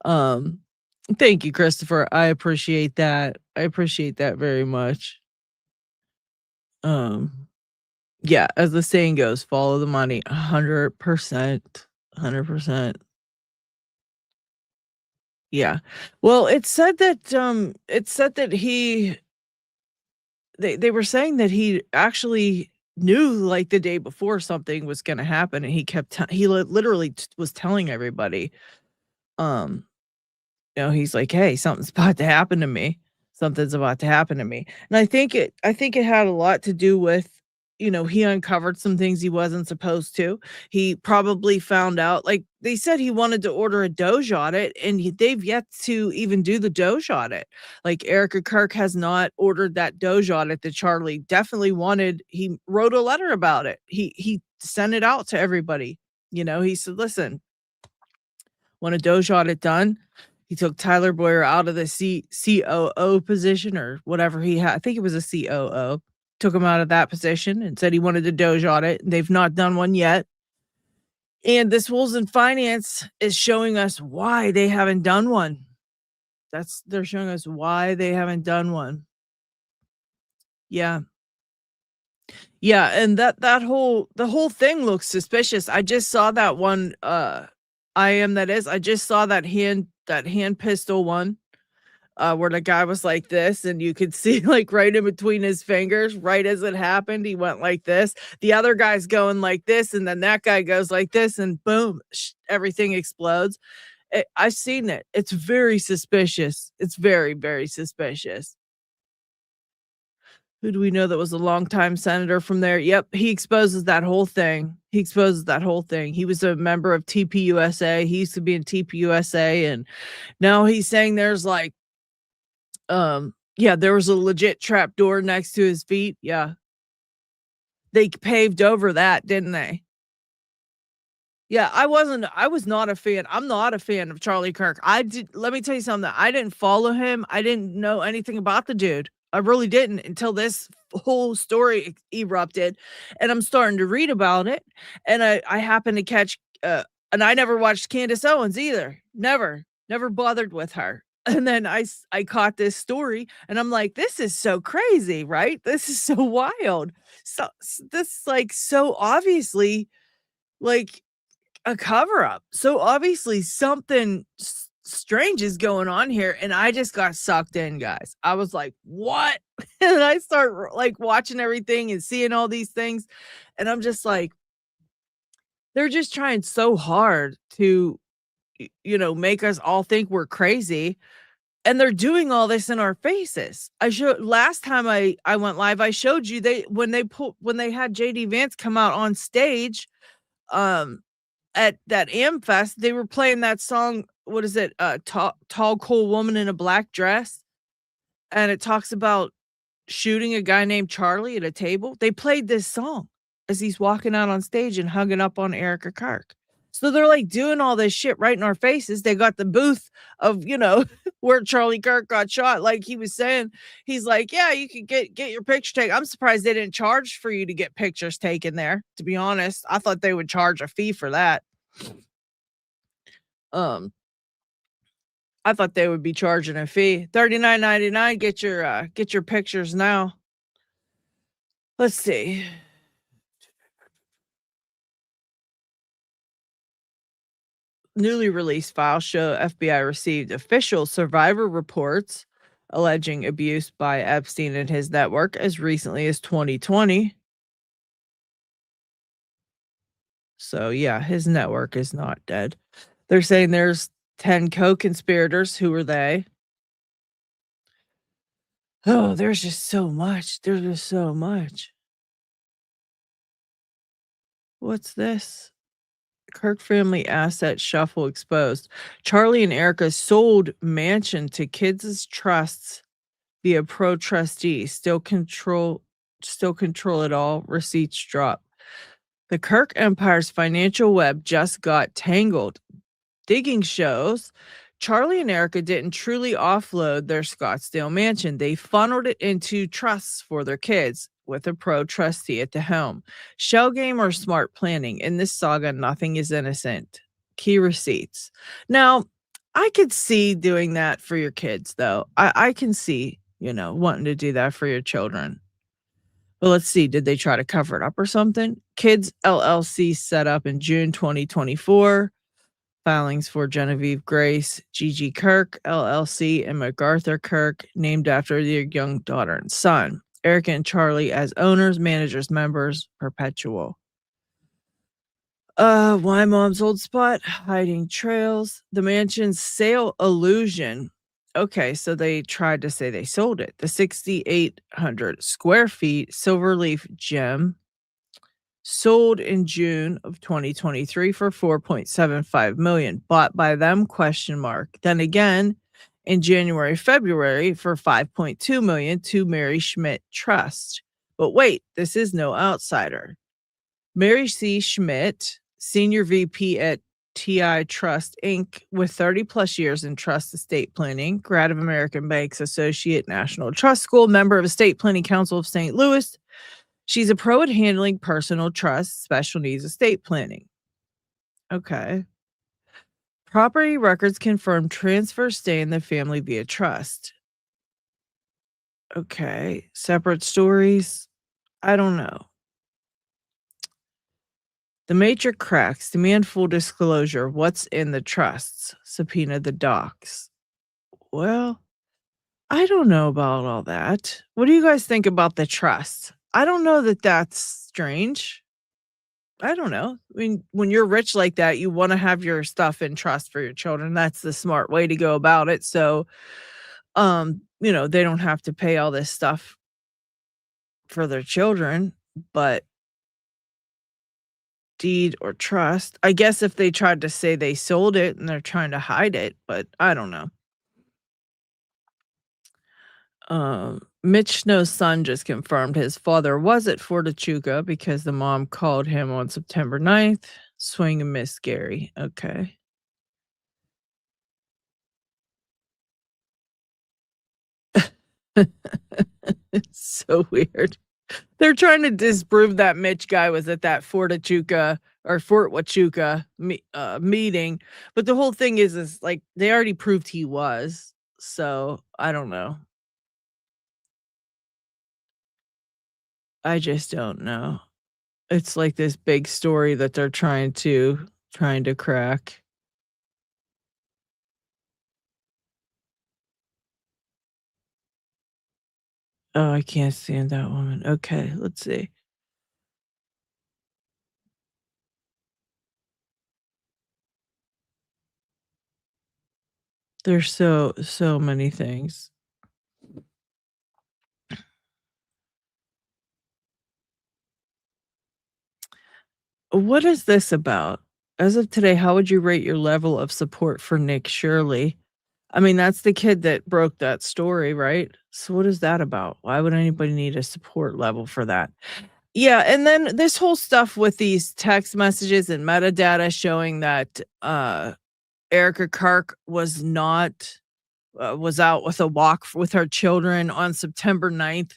Thank you, Christopher. I appreciate that. I appreciate that very much. Yeah, as the saying goes, follow the money. 100%. 100%. Yeah. Well, it said that they were saying that he actually knew like the day before something was going to happen, and he literally was telling everybody, he's like, hey, something's about to happen to me. Something's about to happen to me. And I think it had a lot to do with, he uncovered some things he wasn't supposed to. He probably found out, like they said, he wanted to order a Doge audit, and they've yet to even do the Doge audit. Like Erika Kirk has not ordered that Doge audit that Charlie definitely wanted. He wrote a letter about it. He sent it out to everybody. He said, listen, want a Doge audit done? He took Tyler Boyer out of the COO position or whatever he had. I think it was a COO. took him out of that position and said he wanted to doge audit. They've not done one yet. And this Wolves in Finance is showing us why they haven't done one. They're showing us why they haven't done one. Yeah. Yeah, and the whole thing looks suspicious. I just saw that one I just saw that hand pistol one where the guy was like this, and you could see like right in between his fingers, right as it happened, he went like this. The other guy's going like this, and then that guy goes like this, and boom, everything explodes. I've seen it. It's very suspicious. It's very, very suspicious. Who do we know that was a longtime senator from there? Yep, he exposes that whole thing. He was a member of TPUSA. He used to be in TPUSA, and now he's saying there's like, there was a legit trap door next to his feet. Yeah, they paved over that, didn't they? Yeah, I was not a fan. I'm not a fan of Charlie Kirk. Let me tell you something. I didn't follow him. I didn't know anything about the dude. I really didn't until this whole story erupted, and I'm starting to read about it. And I happened to catch, and I never watched Candace Owens either. Never bothered with her. And then I caught this story, and I'm like, this is so crazy, right? This is so wild. So this like so obviously like a cover up. So obviously something strange is going on here, and I just got sucked in, guys. I was like, what? And I start like watching everything and seeing all these things, and I'm just like, they're just trying so hard to make us all think we're crazy, and they're doing all this in our faces. Last time I went live, I showed you when they had JD Vance come out on stage at that AmFest, they were playing that song. What is it? Tall, cool woman in a black dress. And it talks about shooting a guy named Charlie at a table. They played this song as he's walking out on stage and hugging up on Erika Kirk. So they're like doing all this shit right in our faces. They got the booth of, where Charlie Kirk got shot. Like he was saying, he's like, yeah, you can get your picture taken. I'm surprised they didn't charge for you to get pictures taken there. To be honest, I thought they would charge a fee for that. I thought they would be charging a fee. $39.99. Get your pictures now. Let's see. Newly released files show FBI received official survivor reports alleging abuse by Epstein and his network as recently as 2020. So yeah, his network is not dead. They're saying there's 10 co-conspirators. Who are they? Oh, there's just so much. There's just so much. What's this? Kirk family asset shuffle exposed. Charlie and Erika sold mansion to kids' trusts via pro trustee. Still control it all. Receipts drop. The Kirk empire's financial web just got tangled. Digging shows Charlie and Erika didn't truly offload their Scottsdale mansion. They funneled it into trusts for their kids with a pro trustee at the helm. Shell game or smart planning? In this saga, nothing is innocent. Key receipts. Now, I could see doing that for your kids, though. I can see, wanting to do that for your children. But let's see. Did they try to cover it up or something? Kids LLC set up in June 2024. Filings for Genevieve Grace, Gigi Kirk, LLC, and MacArthur Kirk, named after their young daughter and son. Erika and Charlie as owners, managers, members, perpetual. Why Mom's old spot, hiding trails. The mansion's sale illusion. Okay, so they tried to say they sold it. The 6,800 square feet Silverleaf gem sold in June of 2023 for $4.75 million. Bought by them? ? Then again, in January, February for $5.2 million to Mary Schmidt Trust. But wait, this is no outsider. Mary C. Schmidt, Senior VP at TI Trust, Inc., with 30 plus years in trust estate planning, grad of American Bank's Associate National Trust School, member of Estate Planning Council of St. Louis, She's a pro at handling personal trust, special needs estate planning. Okay. Property records confirm transfers stay in the family via trust. Okay. Separate stories. I don't know. The matrix cracks. Demand full disclosure. What's in the trusts? Subpoena the docs. Well, I don't know about all that. What do you guys think about the trust? I don't know that that's strange. I don't know. I mean, when you're rich like that, you want to have your stuff in trust for your children. That's the smart way to go about it. So, they don't have to pay all this stuff for their children, but deed or trust. I guess if they tried to say they sold it and they're trying to hide it, but I don't know. Mitch Snow's son just confirmed his father was at Fort Echuca because the mom called him on September 9th. Swing and miss, Gary. Okay. It's so weird. They're trying to disprove that Mitch guy was at that Fort Echuca or Fort Huachuca meeting, but the whole thing is like they already proved he was. So I don't know. I just don't know. It's like this big story that they're trying to crack. Oh, I can't stand that woman. Okay, let's see. There's so many things. What is this about? As of today, how would you rate your level of support for Nick Shirley? I mean, that's the kid that broke that story, right? So what is that about? Why would anybody need a support level for that? Yeah, and then this whole stuff with these text messages and metadata showing that Erika Kirk was not was out with a walk with her children on September 9th.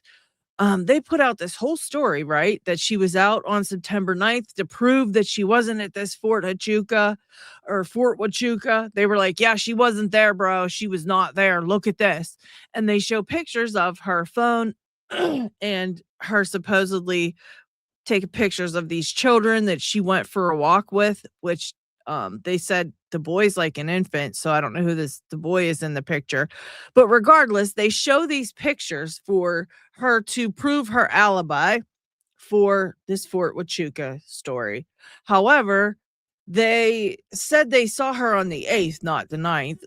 They put out this whole story, right? That she was out on September 9th to prove that she wasn't at this Fort Huachuca or Fort Huachuca. They were like, yeah, she wasn't there, bro. She was not there. Look at this. And they show pictures of her phone and her supposedly taking pictures of these children that she went for a walk with, which they said the boy's like an infant, so I don't know who the boy is in the picture. But regardless, they show these pictures for her to prove her alibi for this Fort Huachuca story. However, they said they saw her on the 8th, not the 9th.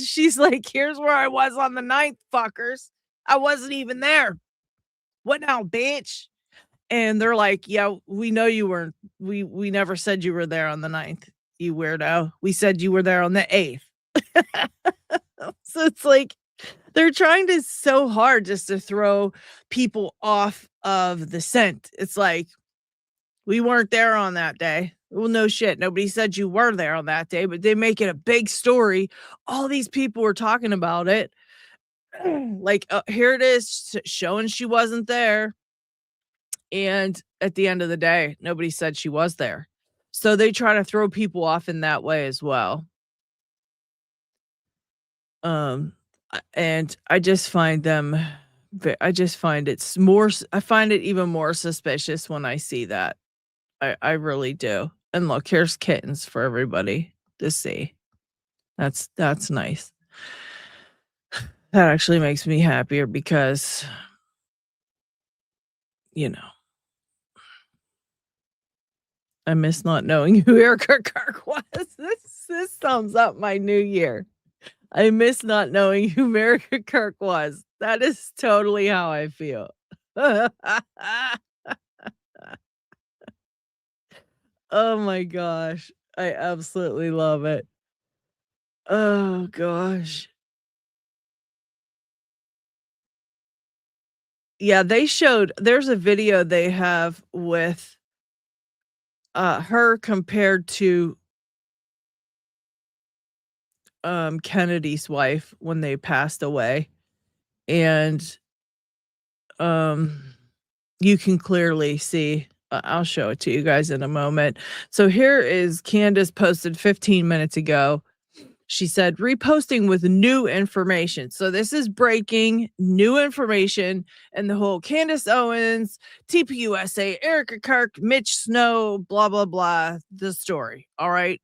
She's like, here's where I was on the 9th, fuckers. I wasn't even there. What now, bitch? And they're like, yeah, we know you weren't. We never said you were there on the 9th, you weirdo. We said you were there on the 8th. So it's like they're trying to so hard just to throw people off of the scent. It's like, we weren't there on that day. Well, no shit. Nobody said you were there on that day, but they make it a big story. All these people were talking about it. Like, here it is showing she wasn't there. And at the end of the day, nobody said she was there. So they try to throw people off in that way as well. And I just find I find it even more suspicious when I see that. I really do. And look, here's kittens for everybody to see. That's nice. That actually makes me happier because, I miss not knowing who Erika Kirk was. This sums up my new year. I miss not knowing who Erika Kirk was. That is totally how I feel. Oh my gosh. I absolutely love it. Oh gosh. Yeah, there's a video they have with her compared to Kennedy's wife when they passed away. And you can clearly see. I'll show it to you guys in a moment. So here is Candace posted 15 minutes ago. She said, reposting with new information. So this is breaking new information and the whole Candace Owens, TPUSA, Erika Kirk, Mitch Snow, blah, blah, blah, the story. All right.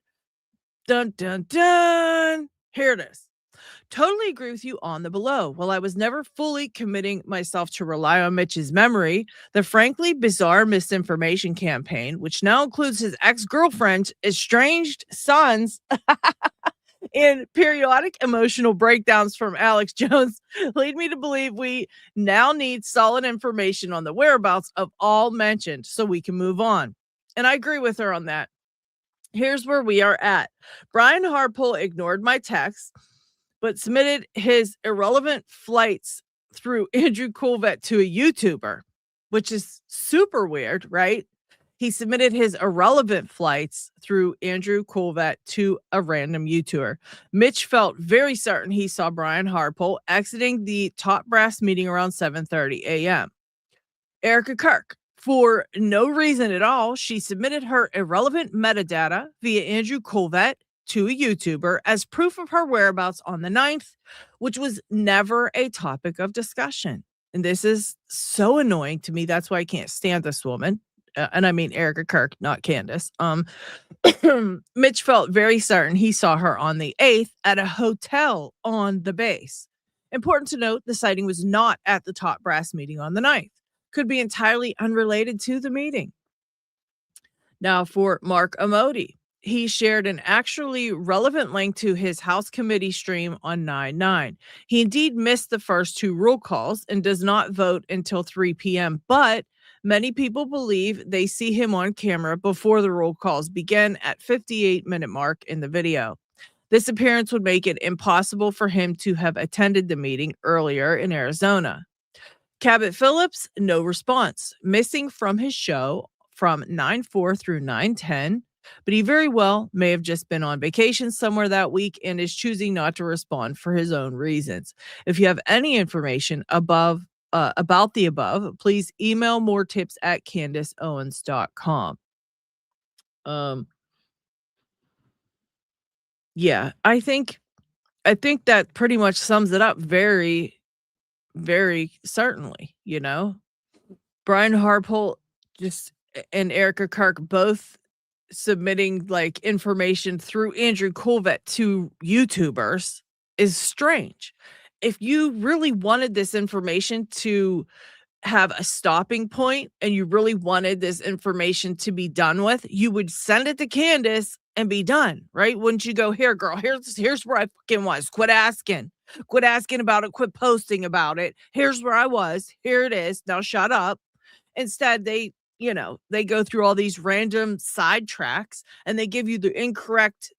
Dun, dun, dun. Here it is. Totally agree with you on the below. While I was never fully committing myself to rely on Mitch's memory, the frankly bizarre misinformation campaign, which now includes his ex-girlfriend's estranged sons, and periodic emotional breakdowns from Alex Jones lead me to believe we now need solid information on the whereabouts of all mentioned so we can move on. And I agree with her on that. Here's where we are at. Brian Harpole ignored my text, but submitted his irrelevant flights through Andrew Coolvet to a YouTuber, which is super weird, right? He submitted his irrelevant flights through Andrew Coolvet to a random YouTuber. Mitch felt very certain he saw Brian Harpole exiting the top brass meeting around 7:30 a.m. Erika Kirk, for no reason at all, she submitted her irrelevant metadata via Andrew Coolvet to a YouTuber as proof of her whereabouts on the 9th, which was never a topic of discussion. And this is so annoying to me. That's why I can't stand this woman. And I mean Erika Kirk, not Candace. Mitch felt very certain he saw her on the 8th at a hotel on the base. Important to note, the sighting was not at the top brass meeting on the 9th. Could be entirely unrelated to the meeting. Now for Mark Amodi. He shared an actually relevant link to his House committee stream on 9/9. He indeed missed the first two roll calls and does not vote until 3 p.m., but many people believe they see him on camera before the roll calls begin at 58-minute mark in the video. This appearance would make it impossible for him to have attended the meeting earlier in Arizona. Cabot Phillips, no response, missing from his show from 9/4 through 9/10. But he very well may have just been on vacation somewhere that week and is choosing not to respond for his own reasons. If you have any information about the above, please email moretips@candaceowens.com. Yeah, I think that pretty much sums it up very, very certainly, you know. Brian Harpole and Erika Kirk both submitting like information through Andrew Coolvet to YouTubers is strange. If you really wanted this information to have a stopping point and you really wanted this information to be done with, you would send it to Candace and be done, right? Wouldn't you go, here, girl, here's where I fucking was. Quit asking about it. Quit posting about it. Here's where I was. Here it is. Now shut up. Instead, they go through all these random sidetracks and they give you the incorrect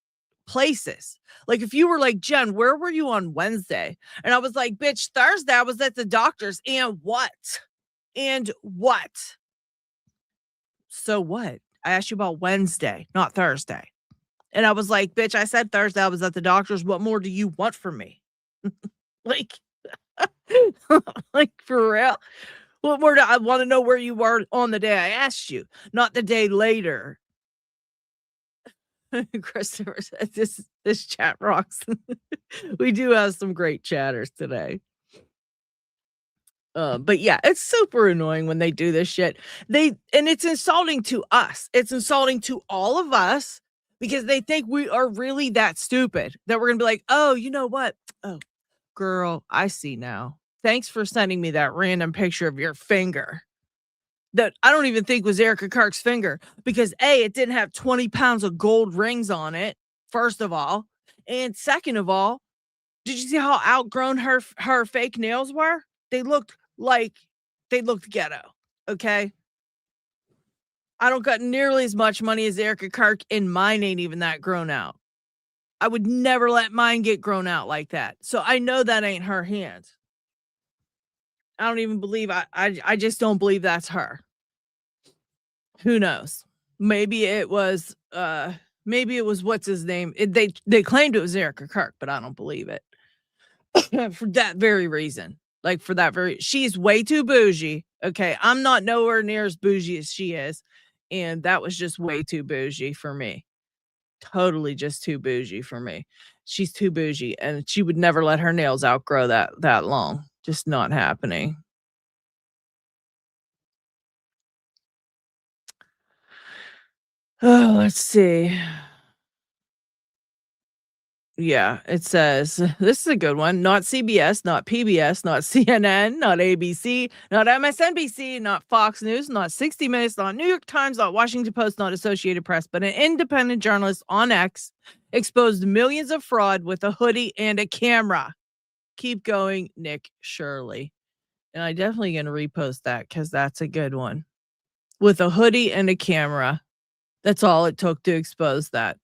places. Like if you were like, Jen, where were you on Wednesday? And I was like, bitch, Thursday I was at the doctor's. And what? So what? I asked you about Wednesday, not Thursday. And I was like, bitch, I said Thursday I was at the doctor's. What more do you want from me? like for real? What more do I want to know where you were on the day I asked you, not the day later? Christopher said this chat rocks. We do have some great chatters today. But yeah, it's super annoying when they do this shit. And it's insulting to us. It's insulting to all of us because they think we are really that stupid that we're going to be like, oh, you know what? Oh, girl, I see now. Thanks for sending me that random picture of your finger that I don't even think was Erika Kirk's finger because A, it didn't have 20 pounds of gold rings on it, first of all. And second of all, did you see how outgrown her fake nails were? They looked ghetto. Okay. I don't got nearly as much money as Erika Kirk and mine ain't even that grown out. I would never let mine get grown out like that. So I know that ain't her hand. I don't even believe I just don't believe that's her. Who knows? Maybe it was what's his name? They claimed it was Erika Kirk, but I don't believe it. For that very reason. She's way too bougie, Okay. I'm not nowhere near as bougie as she is. And that was just way too bougie for me. Totally just too bougie for me. She's too bougie and she would never let her nails outgrow that long. Just not happening. Oh, let's see. Yeah, it says this is a good one. Not CBS, not PBS, not CNN, not ABC, not MSNBC, not Fox News, not 60 Minutes, not New York Times, not Washington Post, not Associated Press, but an independent journalist on X exposed millions of fraud with a hoodie and a camera. Keep going, Nick Shirley. And I definitely going to repost that because that's a good one. With a hoodie and a camera. That's all it took to expose that.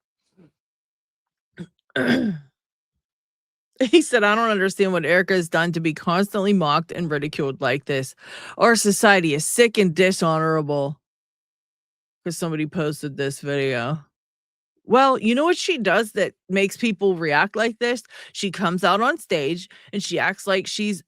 He said, I don't understand what Erika has done to be constantly mocked and ridiculed like this. Our society is sick and dishonorable. Because somebody posted this video. Well, you know what she does that makes people react like this? She comes out on stage and she acts like she's,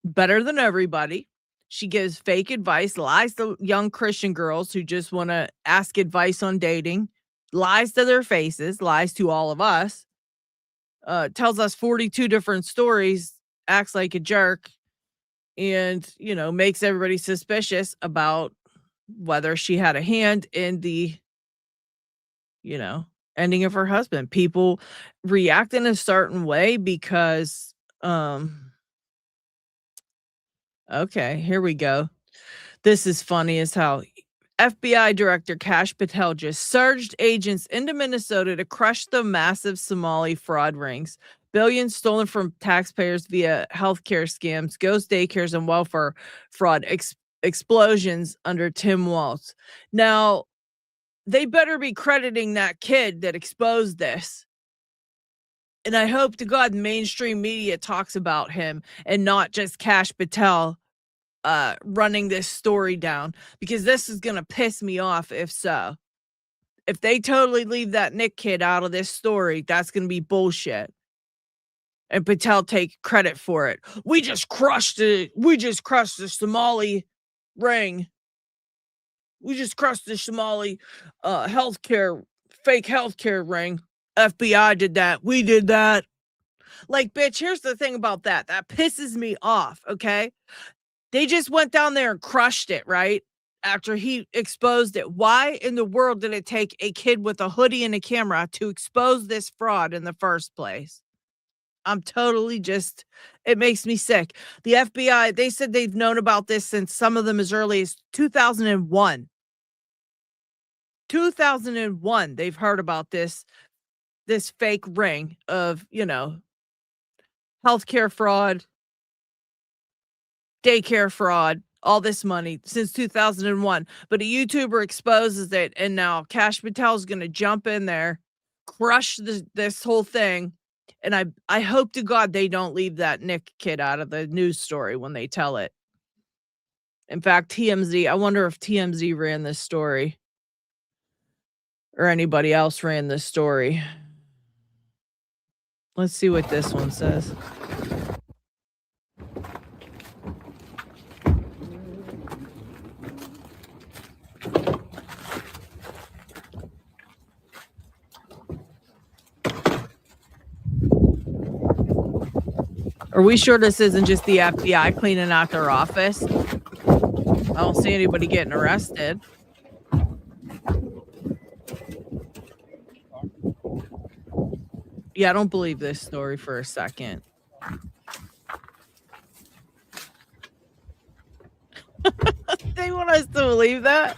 better than everybody. She gives fake advice, lies to young Christian girls who just want to ask advice on dating, lies to their faces, lies to all of us, tells us 42 different stories, acts like a jerk, and, makes everybody suspicious about whether she had a hand in the, ending of her husband. People react in a certain way because, okay, here we go. This is funny as hell. FBI Director Kash Patel just surged agents into Minnesota to crush the massive Somali fraud rings. Billions stolen from taxpayers via healthcare scams, ghost daycares, and welfare fraud explosions under Tim Walz. Now, they better be crediting that kid that exposed this. And I hope to God mainstream media talks about him and not just Kash Patel running this story down, because this is going to piss me off if so. If they totally leave that Nick kid out of this story, that's going to be bullshit. And Patel take credit for it. We just crushed the Somali ring. We just crushed the Somali fake healthcare ring. FBI did that. We did that. Like, bitch, here's the thing about that. That pisses me off, okay? They just went down there and crushed it, right? After he exposed it. Why in the world did it take a kid with a hoodie and a camera to expose this fraud in the first place? I'm totally it makes me sick. The FBI, they said they've known about this since some of them as early as 2001. 2001, they've heard about this fake ring of, healthcare fraud, daycare fraud, all this money since 2001. But a YouTuber exposes it, and now Kash Patel is going to jump in there, crush this whole thing. And I hope to God they don't leave that Nick kid out of the news story when they tell it. In fact, TMZ, I wonder if TMZ ran this story or anybody else ran this story. Let's see what this one says. Are we sure this isn't just the FBI cleaning out their office? I don't see anybody getting arrested. Yeah, I don't believe this story for a second. They want us to believe that?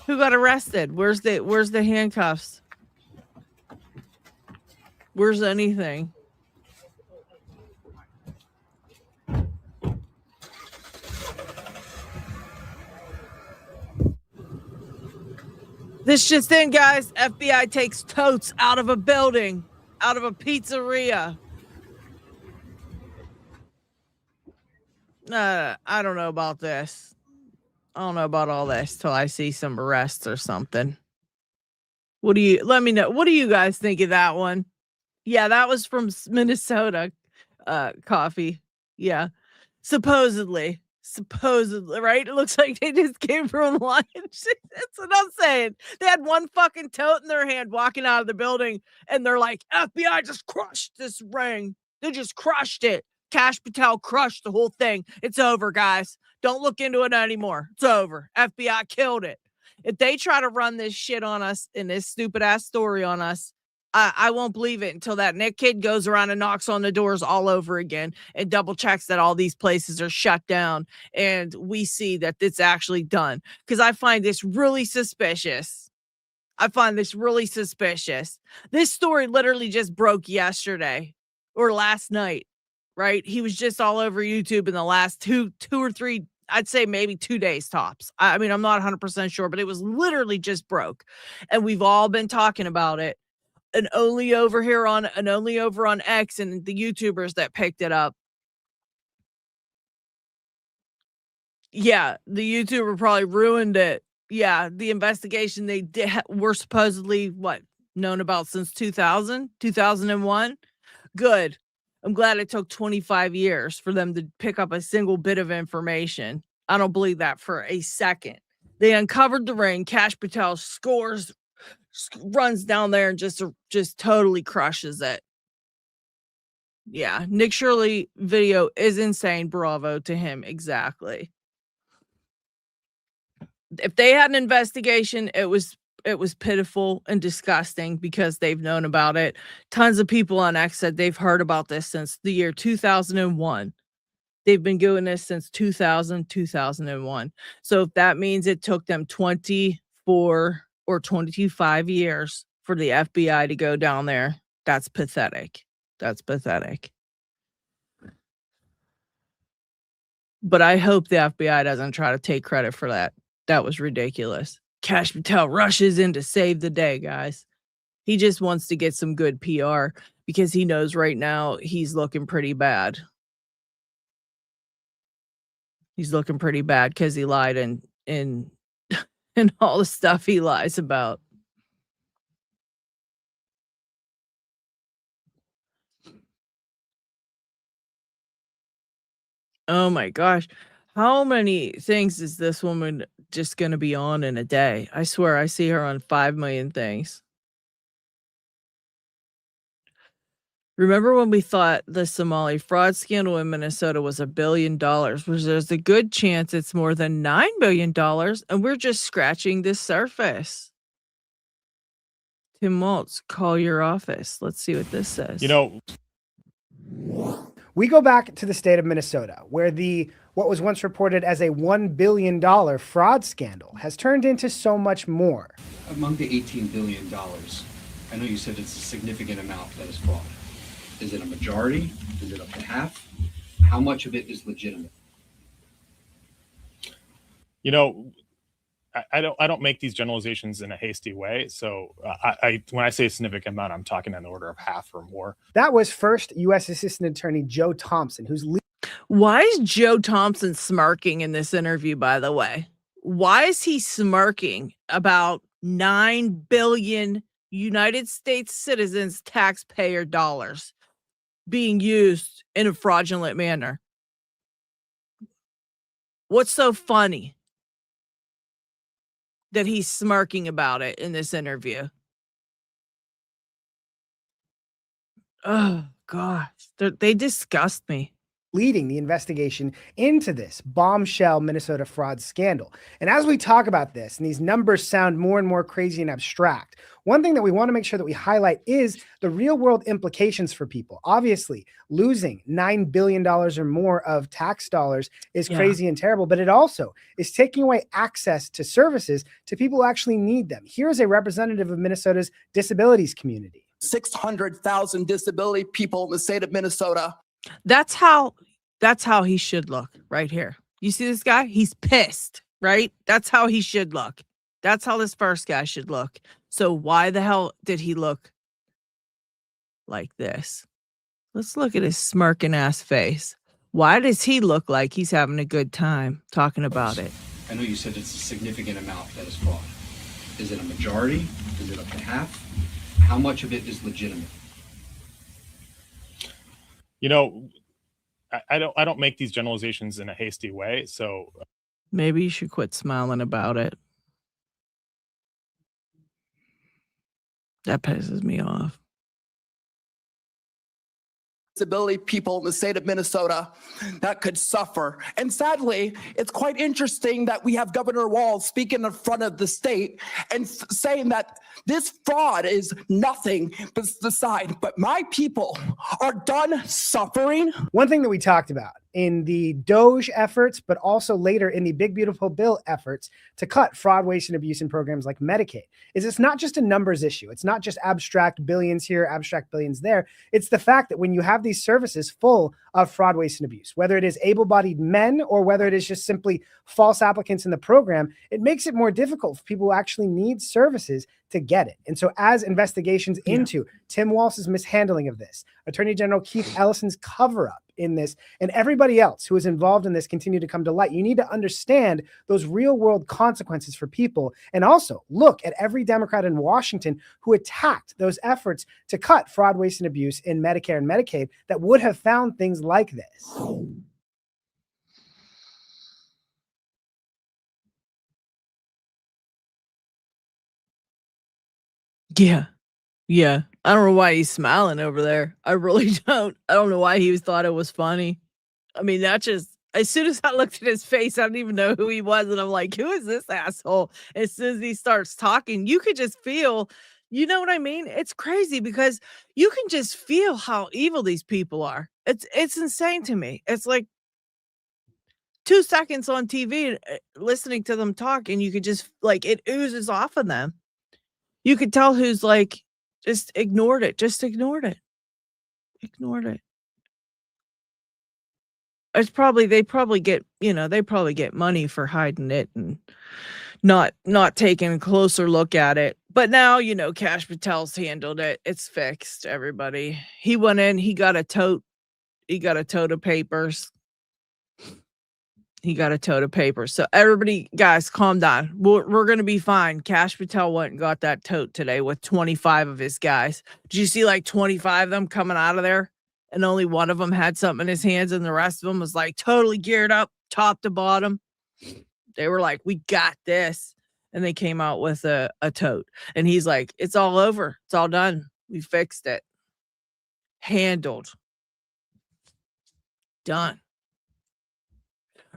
Who got arrested? Where's the handcuffs? Where's anything? This just in, guys. FBI takes totes out of a building, out of a pizzeria. I don't know about this. I don't know about all this till I see some arrests or something. Let me know. What do you guys think of that one? Yeah, that was from Minnesota, coffee. Yeah, supposedly. Supposedly, right? It looks like they just came from lunch. That's what I'm saying. They had one fucking tote in their hand walking out of the building, and they're like, FBI just crushed this ring. They just crushed it. Cash Patel crushed the whole thing. It's over, guys. Don't look into it anymore. It's over. FBI killed it. If they try to run this shit on us and this stupid ass story on us, I won't believe it until that Nick kid goes around and knocks on the doors all over again and double checks that all these places are shut down and we see that it's actually done. Because I find this really suspicious. This story literally just broke yesterday or last night, right? He was just all over YouTube in the last two or three, I'd say maybe 2 days tops. I mean, I'm not 100% sure, but it was literally just broke. And we've all been talking about it. And only over on X and the YouTubers that picked it up. Yeah, the YouTuber probably ruined it. Yeah, the investigation they were supposedly known about since 2001. Good. I'm glad it took 25 years for them to pick up a single bit of information. I don't believe that for a second. They uncovered the ring. Cash Patel runs down there and just totally crushes it. Yeah, Nick Shirley video is insane. Bravo to him. Exactly. If they had an investigation, it was pitiful and disgusting because they've known about it. Tons of people on X said they've heard about this since the year 2001. They've been doing this since 2001. So if that means it took them 24 or 25 years for the FBI to go down there, that's pathetic. But I hope the FBI doesn't try to take credit for that. That was ridiculous. Cash Patel rushes in to save the day, guys. He just wants to get some good PR because he knows right now he's looking pretty bad. He's looking pretty bad because he lied in and all the stuff he lies about. Oh my gosh. How many things is this woman just going to be on in a day? I swear I see her on 5 million things. Remember when we thought the Somali fraud scandal in Minnesota was $1 billion? Which there's a good chance it's more than $9 billion, and we're just scratching the surface. Tim Maltz, call your office. Let's see what this says. We go back to the state of Minnesota, where what was once reported as a $1 billion fraud scandal has turned into so much more. Among the $18 billion, I know you said it's a significant amount that is fraud. Is it a majority? Is it up to half? How much of it is legitimate? I don't make these generalizations in a hasty way. So when I say a significant amount, I'm talking in the order of half or more. That was first U.S. Assistant Attorney Joe Thompson, who's Why is Joe Thompson smirking in this interview, by the way? Why is he smirking about 9 billion United States citizens' taxpayer dollars being used in a fraudulent manner? What's so funny that he's smirking about it in this interview? Oh, gosh. They disgust me. Leading the investigation into this bombshell Minnesota fraud scandal. And as we talk about this, and these numbers sound more and more crazy and abstract, one thing that we want to make sure that we highlight is the real world implications for people. Obviously, losing $9 billion or more of tax dollars is crazy and terrible, but it also is taking away access to services to people who actually need them. Here's a representative of Minnesota's disabilities community. 600,000 disability people in the state of Minnesota. That's how he should look right here. You see this guy? He's pissed, right? That's how he should look. That's how this first guy should look. So why the hell did he look like this? Let's look at his smirking ass face. Why does he look like he's having a good time talking about it? I know you said it's a significant amount that is fraud. Is it a majority? Is it up to half? How much of it is legitimate? I don't make these generalizations in a hasty way. So Maybe you should quit smiling about it. That pisses me off. disability people in the state of Minnesota that could suffer. And sadly, it's quite interesting that we have Governor Walz speaking in front of the state and saying that this fraud is nothing but the side. But my people are done suffering. One thing that we talked about in the Doge efforts, but also later in the Big Beautiful Bill efforts to cut fraud, waste, and abuse in programs like Medicaid, is it's not just a numbers issue. It's not just abstract billions here, abstract billions there. It's the fact that when you have these services full of fraud, waste, and abuse, whether it is able-bodied men or whether it is just simply false applicants in the program, it makes it more difficult for people who actually need services to get it. And so as investigations into Tim Walz's mishandling of this, Attorney General Keith Ellison's cover-up in this, and everybody else who is involved in this continue to come to light, you need to understand those real-world consequences for people, and also look at every Democrat in Washington who attacked those efforts to cut fraud, waste, and abuse in Medicare and Medicaid that would have found things like this. Yeah. Yeah. I don't know why he's smiling over there. I really don't. I don't know why he thought it was funny. I mean, that just, as soon as I looked at his face, I didn't even know who he was. And I'm like, who is this asshole? As soon as he starts talking, you could just feel, you know what I mean? It's crazy because you can just feel how evil these people are. It's insane to me. It's like 2 seconds on TV listening to them talk, and you could just, like, it oozes off of them. You could tell who's like, just ignored it. Just ignored it. Ignored it. It's probably, they probably get money for hiding it and not taking a closer look at it. But now, Cash Patel's handled it. It's fixed, everybody. He went in, he got a tote of papers. He got a tote of papers. So everybody, guys, calm down. We're going to be fine. Cash Patel went and got that tote today with 25 of his guys. Did you see like 25 of them coming out of there? And only one of them had something in his hands, and the rest of them was like totally geared up, top to bottom. They were like, we got this. And they came out with a tote. And he's like, it's all over. It's all done. We fixed it. Handled. Done.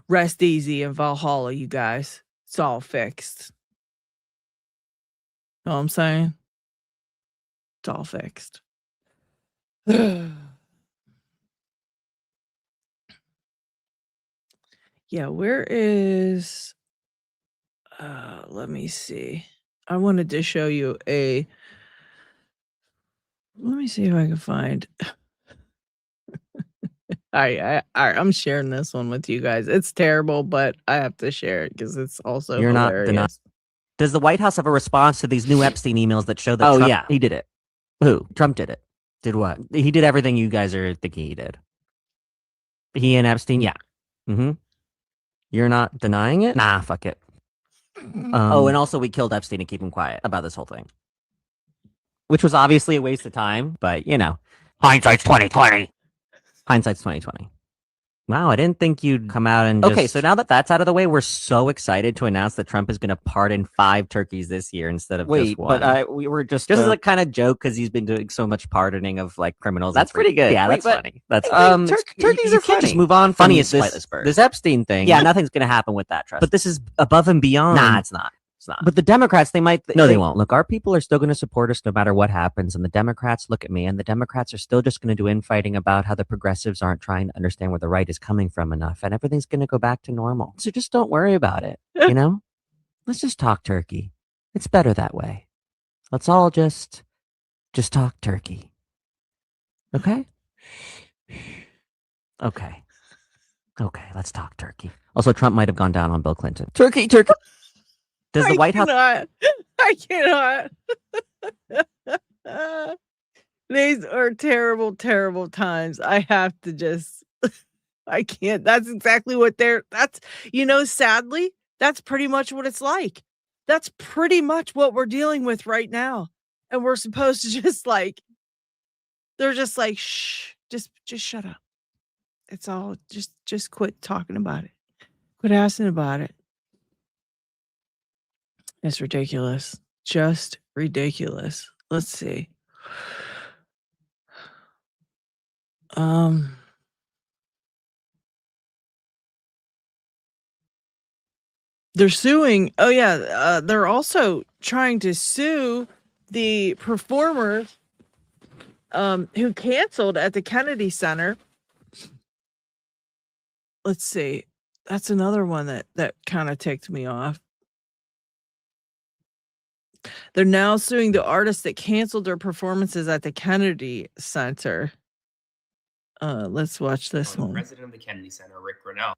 Rest easy in Valhalla, you guys. It's all fixed. Know what I'm saying? It's all fixed. Yeah, where is... let me see. I wanted to show you let me see if I can find... I'm sharing this one with you guys. It's terrible, but I have to share it because it's also You're hilarious. not denying. Does the White House have a response to these new Epstein emails that show that Trump, he did it? Who? Trump did it. Did what? He did everything you guys are thinking he did. He and Epstein? Yeah. Mm-hmm. You're not denying it? Nah, fuck it. And also we killed Epstein to keep him quiet about this whole thing. Which was obviously a waste of time, but, hindsight's 2020. Hindsight's 2020. Wow, I didn't think you'd come out and Okay, so now that that's out of the way, we're so excited to announce that Trump is going to pardon 5 turkeys this year instead of just one. But we were just as a kind of joke because he's been doing so much pardoning of like criminals. That's pretty good. Yeah, that's funny. That's turkeys are funny. Just move on. Funniest this Epstein thing. Yeah, nothing's going to happen with that. Trust. But this is above and beyond. Nah, it's not. But the Democrats, they might. No, they won't. Look, our people are still going to support us no matter what happens. And the Democrats, look at me, and the Democrats are still just going to do infighting about how the progressives aren't trying to understand where the right is coming from enough. And everything's going to go back to normal. So just don't worry about it. Let's just talk turkey. It's better that way. Let's all just talk turkey. Okay? Okay. Let's talk turkey. Also, Trump might have gone down on Bill Clinton. Turkey. Does the White House? I cannot. These are terrible, terrible times. I have to just, I can't. That's exactly what sadly, that's pretty much what it's like. That's pretty much what we're dealing with right now. And we're supposed to just they're just like, shh, just shut up. It's all just quit talking about it. Quit asking about it. It's ridiculous. Just ridiculous. Let's see. They're suing. Oh yeah, they're also trying to sue the performers who canceled at the Kennedy Center. Let's see. That's another one that kind of ticked me off. They're now suing the artists that canceled their performances at the Kennedy Center. Let's watch this one. President of the Kennedy Center, Rick Grinnell.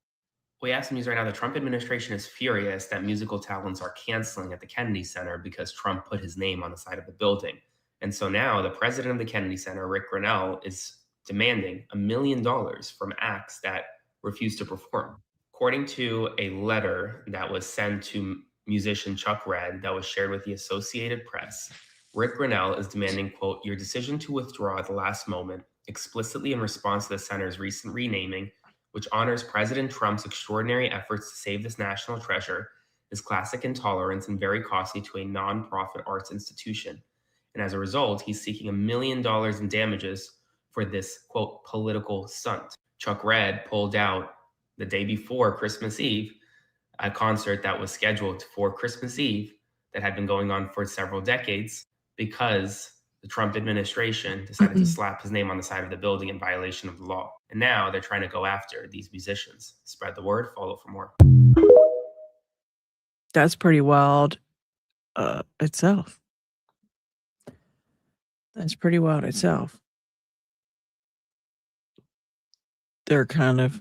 We have some news right now. The Trump administration is furious that musical talents are canceling at the Kennedy Center because Trump put his name on the side of the building. And so now the president of the Kennedy Center, Rick Grinnell, is demanding $1 million from acts that refuse to perform. According to a letter that was sent to musician Chuck Red that was shared with the Associated Press, Rick Grinnell is demanding, quote, your decision to withdraw at the last moment, explicitly in response to the center's recent renaming, which honors President Trump's extraordinary efforts to save this national treasure, is classic intolerance and very costly to a nonprofit arts institution. And as a result, he's seeking $1 million in damages for this, quote, political stunt. Chuck Red pulled out the day before Christmas Eve, a concert that was scheduled for Christmas Eve that had been going on for several decades because the Trump administration decided to slap his name on the side of the building in violation of the law. And now they're trying to go after these musicians. Spread the word, follow for more. That's pretty wild itself. That's pretty wild itself. They're kind of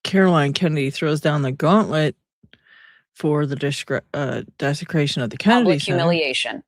Caroline Kennedy throws down the gauntlet for the desecration of the Kennedy Public Center. humiliation.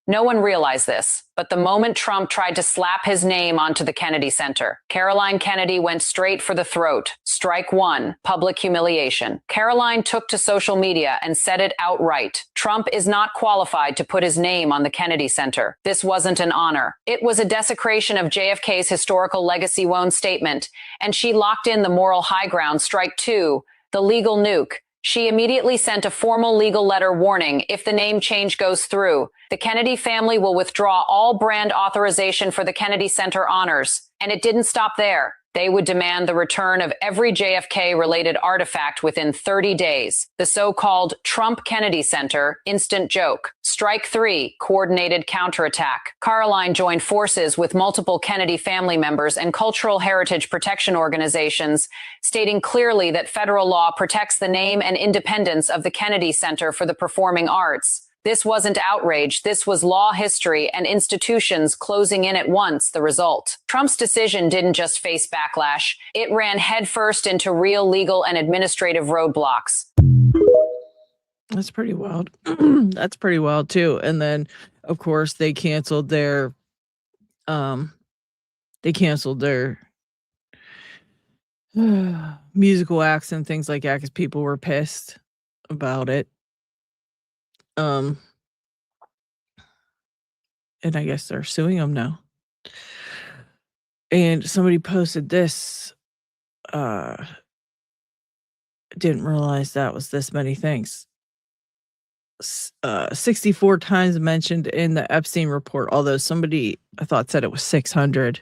No one realized this, but the moment Trump tried to slap his name onto the Kennedy Center, Caroline Kennedy went straight for the throat. Strike one, public humiliation. Caroline took to social media and said it outright. Trump is not qualified to put his name on the Kennedy Center. This wasn't an honor. It was a desecration of JFK's historical legacy Wone statement, and she locked in the moral high ground. Strike two, the legal nuke. She immediately sent a formal legal letter warning if the name change goes through, the Kennedy family will withdraw all brand authorization for the Kennedy Center honors. And it didn't stop there. They would demand the return of every JFK-related artifact within 30 days. The so-called Trump Kennedy Center, instant joke. Strike three, coordinated counterattack. Caroline joined forces with multiple Kennedy family members and cultural heritage protection organizations, stating clearly that federal law protects the name and independence of the Kennedy Center for the Performing Arts. This wasn't outrage. This was law history and institutions closing in at once, the result. Trump's decision didn't just face backlash. It ran headfirst into real legal and administrative roadblocks. That's pretty wild. That's pretty wild too. And then, of course, they canceled their musical acts and things like that because people were pissed about it. And I guess they're suing them now. And somebody posted this. Didn't realize that was this many things. 64 times mentioned in the Epstein report, although somebody I thought said it was 600.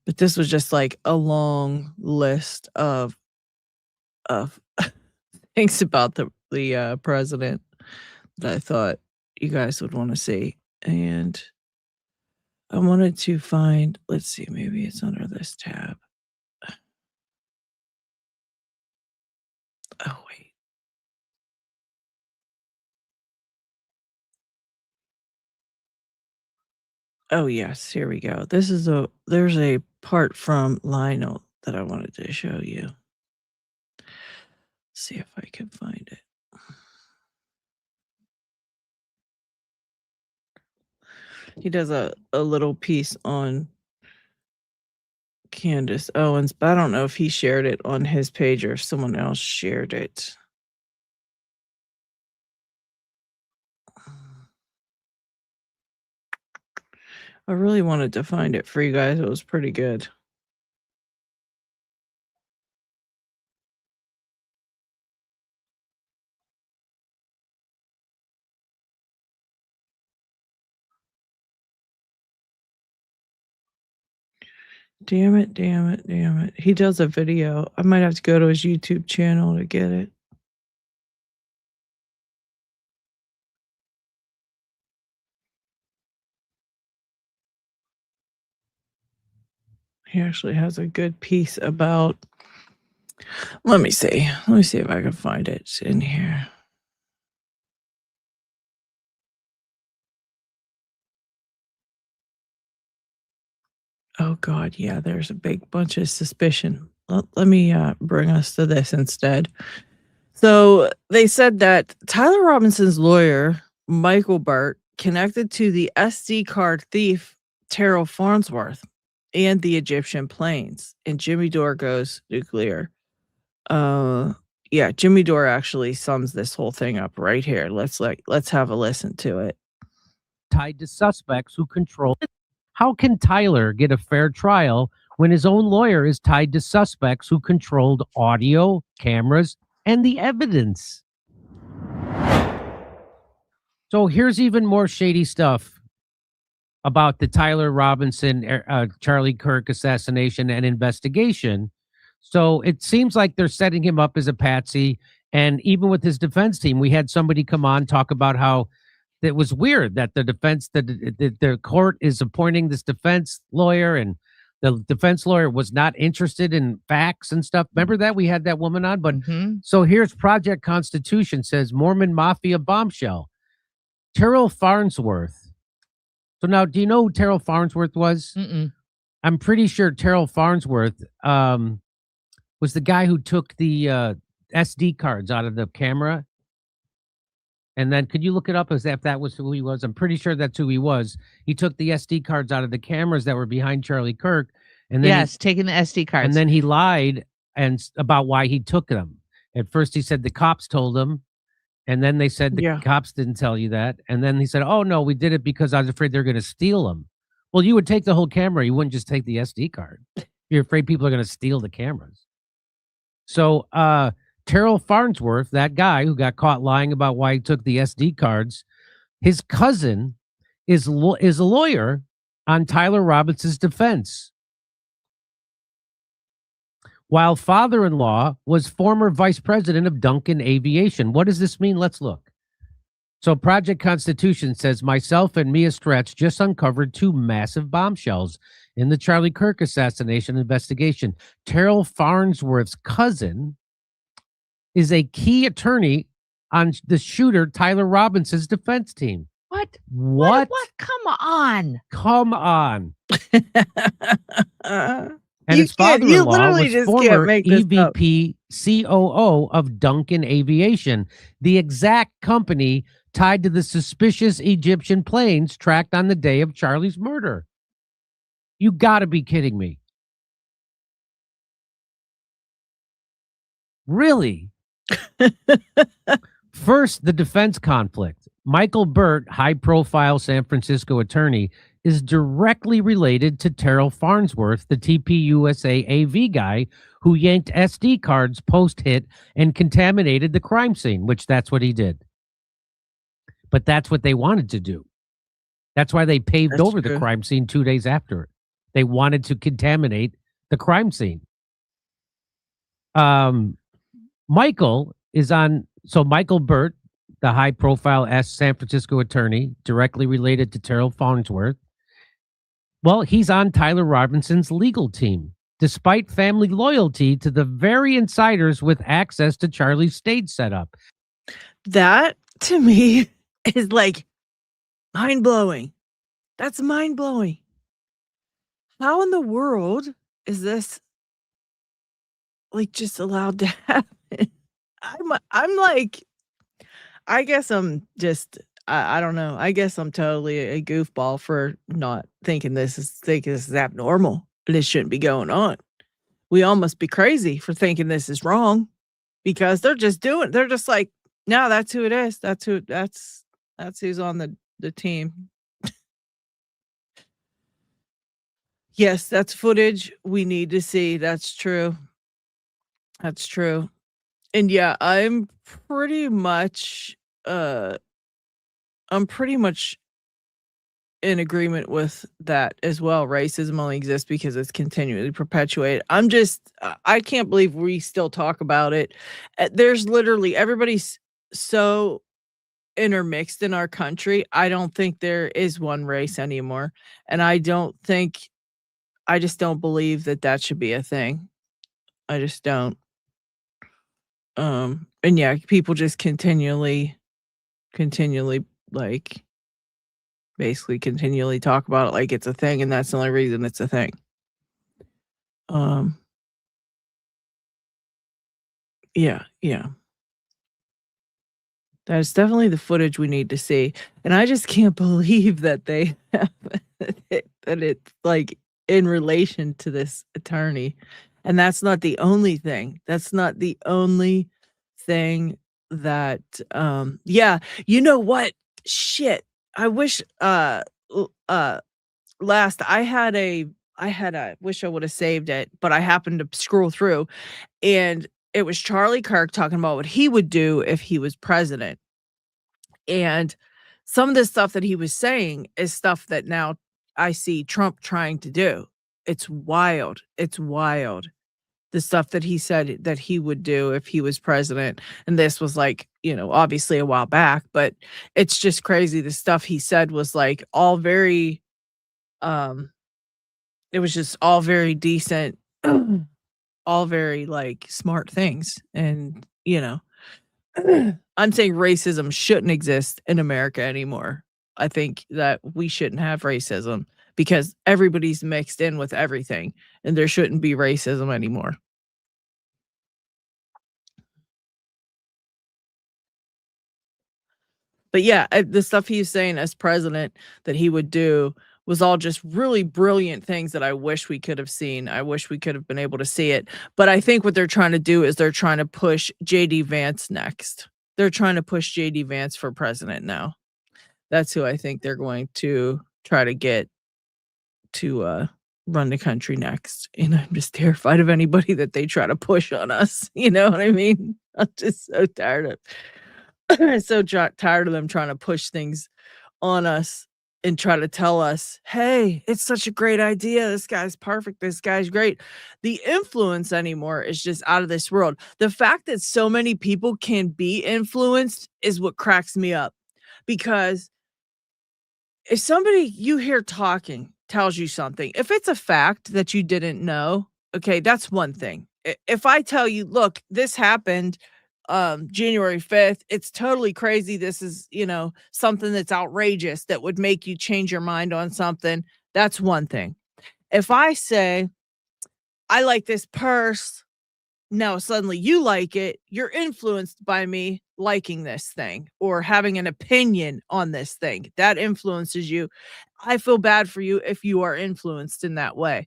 But this was just like a long list of things about the president that I thought you guys would want to see. And I wanted to find, let's see, maybe it's under this tab. Oh, wait. Oh, yes, here we go. There's a part from Lionel that I wanted to show you. See if I can find it. He does a little piece on Candace Owens, but I don't know if he shared it on his page or if someone else shared it. I really wanted to find it for you guys. It was pretty good. Damn it, damn it, damn it. He does a video. I might have to go to his YouTube channel to get it. He actually has a good piece about. Let me see. Let me see if I can find it. It's in here. Oh God, yeah, there's a big bunch of suspicion. Let me bring us to this instead. So they said that Tyler Robinson's lawyer, Michael Burt, connected to the SD card thief, Terrell Farnsworth, and the Egyptian planes. And Jimmy Dore goes nuclear. Yeah, Jimmy Dore actually sums this whole thing up right here. Let's have a listen to it. Tied to suspects who control it. How can Tyler get a fair trial when his own lawyer is tied to suspects who controlled audio, cameras, and the evidence? So here's even more shady stuff about the Tyler Robinson, Charlie Kirk assassination and investigation. So it seems like they're setting him up as a patsy. And even with his defense team, we had somebody come on talk about how it was weird that the court is appointing this defense lawyer, and the defense lawyer was not interested in facts and stuff. Remember that? We had that woman on. But so here's Project Constitution says Mormon Mafia bombshell. Terrell Farnsworth. So now, do you know who Terrell Farnsworth was? I'm pretty sure Terrell Farnsworth was the guy who took the SD cards out of the camera. And then could you look it up as if that was who he was? I'm pretty sure that's who he was. He took the SD cards out of the cameras that were behind Charlie Kirk. And then taking the SD cards. And then he lied about why he took them. At first he said the cops told him. And then they said the cops didn't tell you that. And then he said, oh, no, we did it because I was afraid they're going to steal them. Well, you would take the whole camera. You wouldn't just take the SD card. You're afraid people are going to steal the cameras. So Terrell Farnsworth, that guy who got caught lying about why he took the SD cards, his cousin is a lawyer on Tyler Robinson's defense, while father-in-law was former vice president of Duncan Aviation. What does this mean? Let's look. So Project Constitution says, myself and Mia Stretch just uncovered 2 massive bombshells in the Charlie Kirk assassination investigation. Terrell Farnsworth's cousin is a key attorney on the shooter Tyler Robinson's defense team. What? What? Come on. Come on. And his father-in-law was former EVP COO of Duncan Aviation, the exact company tied to the suspicious Egyptian planes tracked on the day of Charlie's murder. You got to be kidding me. Really? First, the defense conflict. Michael Burt, high-profile San Francisco attorney, is directly related to Terrell Farnsworth, the TPUSA AV guy who yanked SD cards post-hit and contaminated the crime scene, which that's what he did. But that's what they wanted to do. That's why they paved over the crime scene 2 days after it. They wanted to contaminate the crime scene. Michael is on, so Michael Burt, the high-profile San Francisco attorney, directly related to Terrell Farnsworth, well, he's on Tyler Robinson's legal team, despite family loyalty to the very insiders with access to Charlie's stage setup. That, to me, is like mind-blowing. That's mind-blowing. How in the world is this like just allowed to happen? I'm like, I guess I'm just, I don't know. I guess I'm totally a goofball for not thinking this is abnormal. This shouldn't be going on. We all must be crazy for thinking this is wrong, because they're just like, no, that's who it is. That's who's on the team. Yes, that's footage we need to see. That's true. That's true. And yeah, pretty much uh I'm pretty much in agreement with that as well. Racism only exists because it's continually perpetuated. I can't believe we still talk about it. There's literally everybody's so intermixed in our country. I don't think there is one race anymore. And I just don't believe that that should be a thing. I just don't. And yeah, people just continually, like, basically continually talk about it like it's a thing, and that's the only reason it's a thing. Yeah, yeah. That's definitely the footage we need to see, and I just can't believe that they have that it's, like, in relation to this attorney, and that's not the only thing. That's not the only thing that, yeah, you know what? Shit, I wish, last I wish I would've saved it, but I happened to scroll through, and it was Charlie Kirk talking about what he would do if he was president. And some of the stuff that he was saying is stuff that now I see Trump trying to do. It's wild. It's wild. The stuff that he said that he would do if he was president. And this was like, obviously a while back, but it's just crazy. The stuff he said was like all very, it was just all very decent, all very like smart things. And, I'm saying racism shouldn't exist in America anymore. I think that we shouldn't have racism because everybody's mixed in with everything and there shouldn't be racism anymore. But yeah, the stuff he's saying as president that he would do was all just really brilliant things that I wish we could have seen. I wish we could have been able to see it. But I think what they're trying to do is they're trying to push JD Vance next. They're trying to push JD Vance for president now. That's who I think they're going to try to get to run the country next. And I'm just terrified of anybody that they try to push on us. You know what I mean? I'm just so tired of tired of them trying to push things on us and try to tell us, hey, it's such a great idea. This guy's perfect. This guy's great. The influence anymore is just out of this world. The fact that so many people can be influenced is what cracks me up. Because if somebody you hear talking tells you something, if it's a fact that you didn't know, okay, that's one thing. If I tell you, look, this happened January 5th, it's totally crazy. This is, something that's outrageous that would make you change your mind on something. That's one thing. If I say, I like this purse, now suddenly you like it, you're influenced by me liking this thing or having an opinion on this thing. That influences you. I feel bad for you if you are influenced in that way.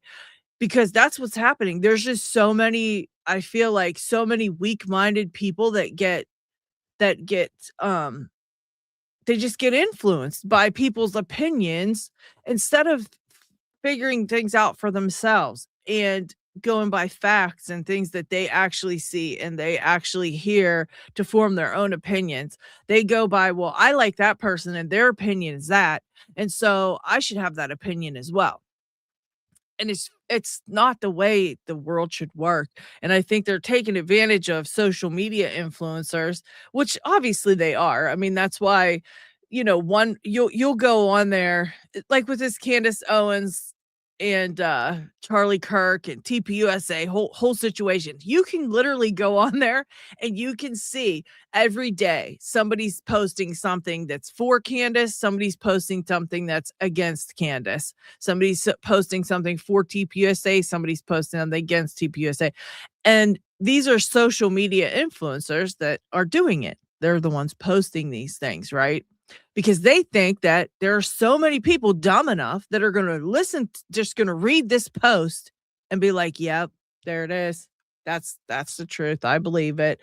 Because that's what's happening. There's just so many, I feel like so many weak-minded people that get they just get influenced by people's opinions instead of figuring things out for themselves and going by facts and things that they actually see and they actually hear to form their own opinions. They go by, well, I like that person and their opinion is that, and so I should have that opinion as well. And it's not the way the world should work. And I think they're taking advantage of social media influencers, which obviously they are. I mean, that's why, you'll go on there like with this Candace Owens and Charlie Kirk and TPUSA whole situation. You can literally go on there and you can see every day somebody's posting something that's for Candace, somebody's posting something that's against Candace, somebody's posting something for TPUSA, somebody's posting something against TPUSA. And these are social media influencers that are doing it. They're the ones posting these things, right? Because they think that there are so many people dumb enough that are going to just going to read this post and be like, yep, there it is. That's the truth. I believe it.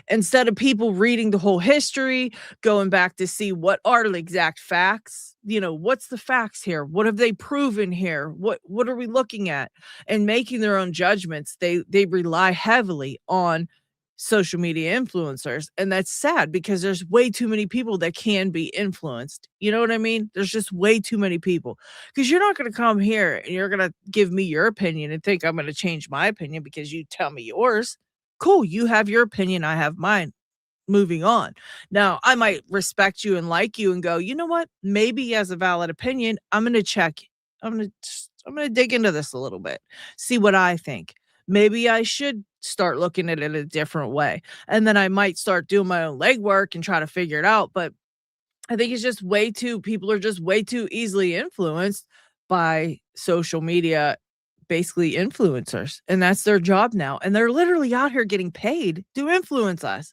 Instead of people reading the whole history, going back to see what are the exact facts, what's the facts here? What have they proven here? What are we looking at? And making their own judgments. They rely heavily on social media influencers, and that's sad because there's way too many people that can be influenced. You know what I mean? There's just way too many people, because you're not going to come here and you're going to give me your opinion and think I'm going to change my opinion because you tell me yours. Cool, you have your opinion, I have mine. Moving on. Now, I might respect you and like you and go, you know what? Maybe he has a valid opinion. I'm going to check. I'm going to dig into this a little bit, see what I think. Maybe I should start looking at it a different way. And then I might start doing my own legwork and try to figure it out. But I think it's just people are just way too easily influenced by social media, basically influencers. And that's their job now. And they're literally out here getting paid to influence us.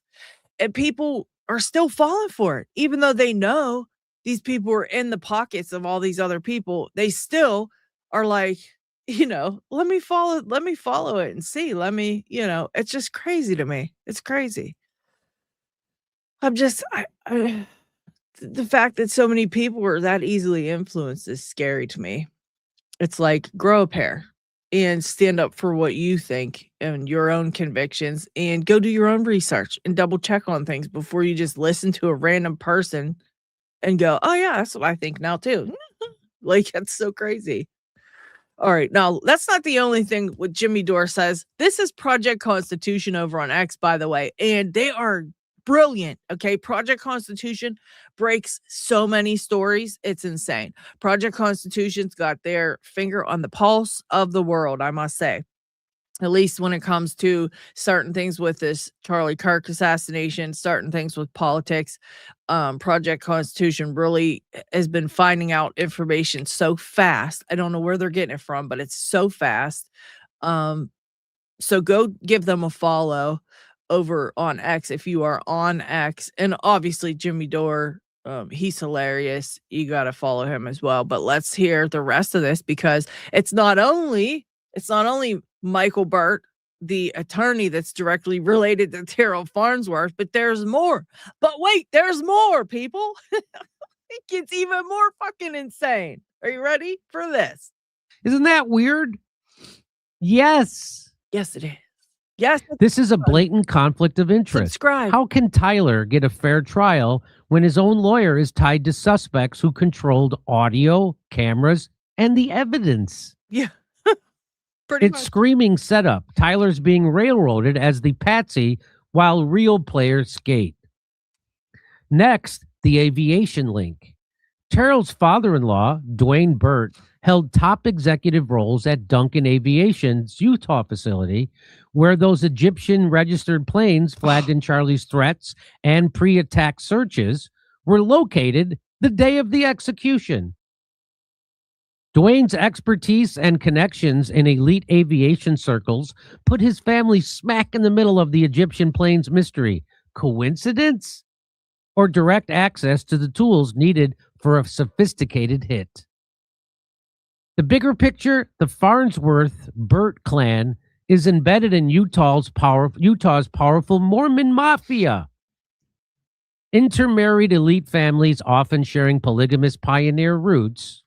And people are still falling for it. Even though they know these people are in the pockets of all these other people, they still are like, let me follow it and see. It's just crazy to me. It's crazy. The fact that so many people are that easily influenced is scary to me. It's like, grow a pair and stand up for what you think and your own convictions, and go do your own research and double check on things before you just listen to a random person and go, oh yeah, that's what I think now too. Like, that's so crazy. All right. Now, that's not the only thing what Jimmy Dore says. This is Project Constitution over on X, by the way, and they are brilliant. Okay. Project Constitution breaks so many stories. It's insane. Project Constitution's got their finger on the pulse of the world, I must say. At least when it comes to certain things with this Charlie Kirk assassination, certain things with politics. Project Constitution really has been finding out information so fast. I don't know where they're getting it from, but it's so fast. So go give them a follow over on X if you are on X. And obviously Jimmy Dore, he's hilarious. You got to follow him as well. But let's hear the rest of this, because it's not only Michael Burt, the attorney that's directly related to Terrell Farnsworth, but there's more. But wait, there's more, people. It gets even more fucking insane. Are you ready for this? Isn't that weird? Yes. Yes, it is. Yes. This is a blatant conflict of interest. Subscribe. How can Tyler get a fair trial when his own lawyer is tied to suspects who controlled audio, cameras, and the evidence? Yeah. It's screaming setup. Tyler's being railroaded as the patsy while real players skate. Next, the aviation link. Terrell's father-in-law, Dwayne Burt, held top executive roles at Duncan Aviation's Utah facility, where those Egyptian registered planes flagged in Charlie's threats and pre-attack searches were located the day of the execution. Dwayne's expertise and connections in elite aviation circles put his family smack in the middle of the Egyptian planes mystery. Coincidence? Or direct access to the tools needed for a sophisticated hit? The bigger picture, the Farnsworth-Burt clan is embedded in Utah's powerful Mormon mafia. Intermarried elite families, often sharing polygamous pioneer roots,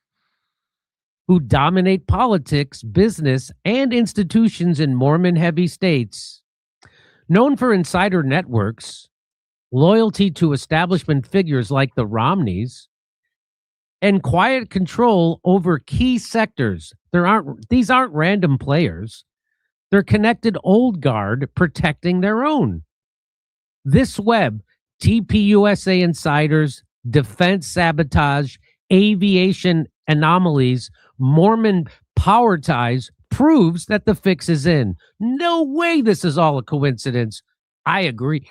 who dominate politics, business, and institutions in Mormon-heavy states. Known for insider networks, loyalty to establishment figures like the Romneys, and quiet control over key sectors. These aren't random players. They're connected old guard protecting their own. This web, TPUSA insiders, defense sabotage, aviation anomalies, Mormon power ties, proves that the fix is in. No way this is all a coincidence. I agree.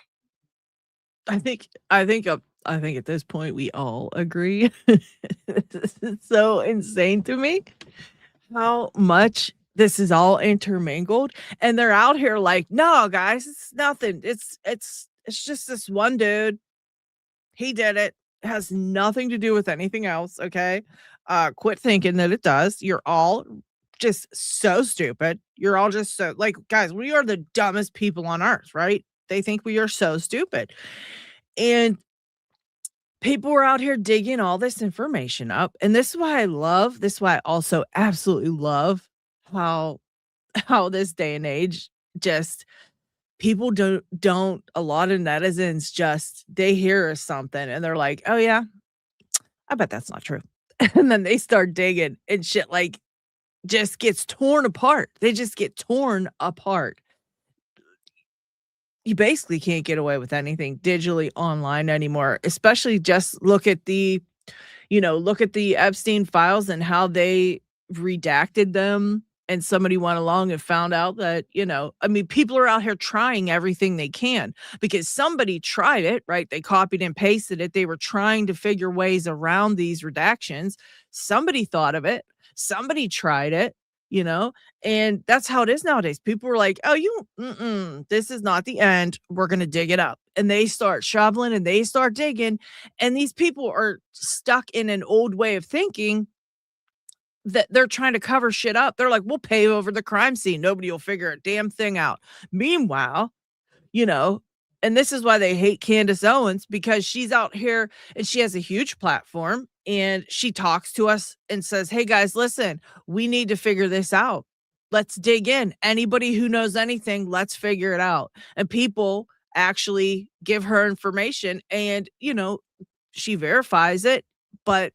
I think at this point we all agree. This is so insane to me how much this is all intermingled, and they're out here like, no, guys, it's nothing. It's just this one dude. He did it. It has nothing to do with anything else. Okay. Quit thinking that it does. You're all just so stupid. You're all just so like, guys, we are the dumbest people on earth, right? They think we are so stupid. And people were out here digging all this information up. And this is why I also absolutely love how this day and age just people don't a lot of netizens just they hear something and they're like, oh yeah, I bet that's not true. And then they start digging and shit like just gets torn apart. They just get torn apart. You basically can't get away with anything digitally online anymore, especially just look at the Epstein files and how they redacted them. And somebody went along and found out that, people are out here trying everything they can because somebody tried it, right? They copied and pasted it. They were trying to figure ways around these redactions. Somebody thought of it. Somebody tried it, and that's how it is nowadays. People were like, oh, this is not the end. We're going to dig it up. And they start shoveling and they start digging. And these people are stuck in an old way of thinking that they're trying to cover shit up. They're like, we'll pave over the crime scene. Nobody will figure a damn thing out. Meanwhile, and this is why they hate Candace Owens, because she's out here and she has a huge platform and she talks to us and says, hey guys, listen, we need to figure this out. Let's dig in. Anybody who knows anything, let's figure it out. And people actually give her information and, she verifies it, but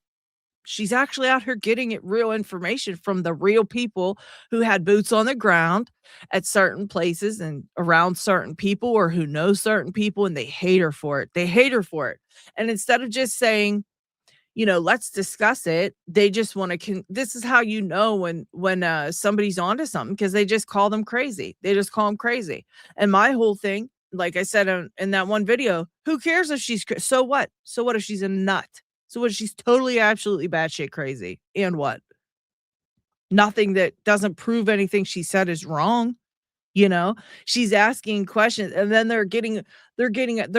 she's actually out here getting it real information from the real people who had boots on the ground at certain places and around certain people or who know certain people, and they hate her for it. They hate her for it. And instead of just saying, let's discuss it, they just want to this is how when somebody's onto something, because they just call them crazy. They just call them crazy. And my whole thing, like I said in that one video, who cares if she's so what? So what if she's a nut? So what? She's totally, absolutely batshit crazy. And what? Nothing that doesn't prove anything she said is wrong. She's asking questions, and then they're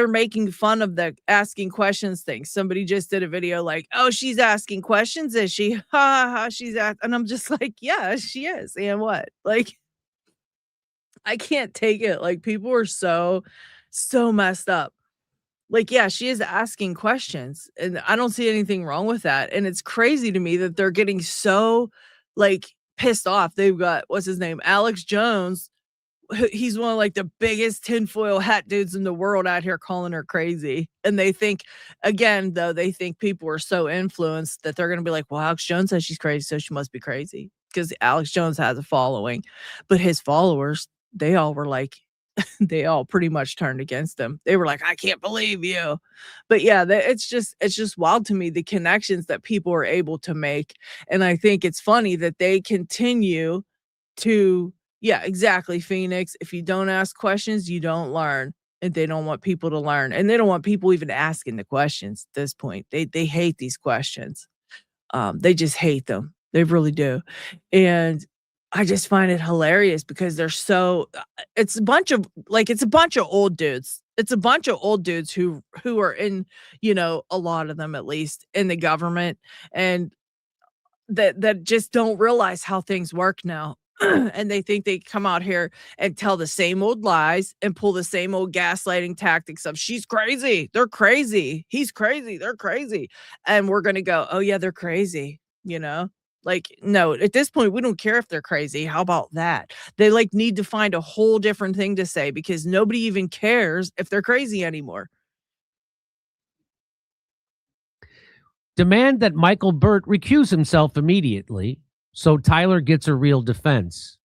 making fun of the asking questions thing. Somebody just did a video like, oh, she's asking questions, is she? Ha ha, she's and I'm just like, yeah, she is. And what? Like, I can't take it. Like, people are so messed up. Like, yeah, she is asking questions, and I don't see anything wrong with that. And it's crazy to me that they're getting so, like, pissed off. They've got, what's his name? Alex Jones. He's one of, like, the biggest tinfoil hat dudes in the world out here calling her crazy. And they think, again, though, they think people are so influenced that they're going to be like, well, Alex Jones says she's crazy, so she must be crazy. Because Alex Jones has a following. But his followers, they all were like, they all pretty much turned against him. They were like, I can't believe you. But yeah, it's just wild to me, the connections that people are able to make. And I think it's funny that they continue to, yeah, exactly, Phoenix. If you don't ask questions, you don't learn. And they don't want people to learn. And they don't want people even asking the questions at this point. They hate these questions. They just hate them. They really do. And I just find it hilarious because they're so, it's a bunch of old dudes. It's a bunch of old dudes who are in, a lot of them, at least in the government, and that just don't realize how things work now. And they think they come out here and tell the same old lies and pull the same old gaslighting tactics of she's crazy. They're crazy. He's crazy. They're crazy. And we're going to go, oh yeah, they're crazy. Like, no, at this point, we don't care if they're crazy. How about that? They need to find a whole different thing to say because nobody even cares if they're crazy anymore. Demand that Michael Burt recuse himself immediately so Tyler gets a real defense.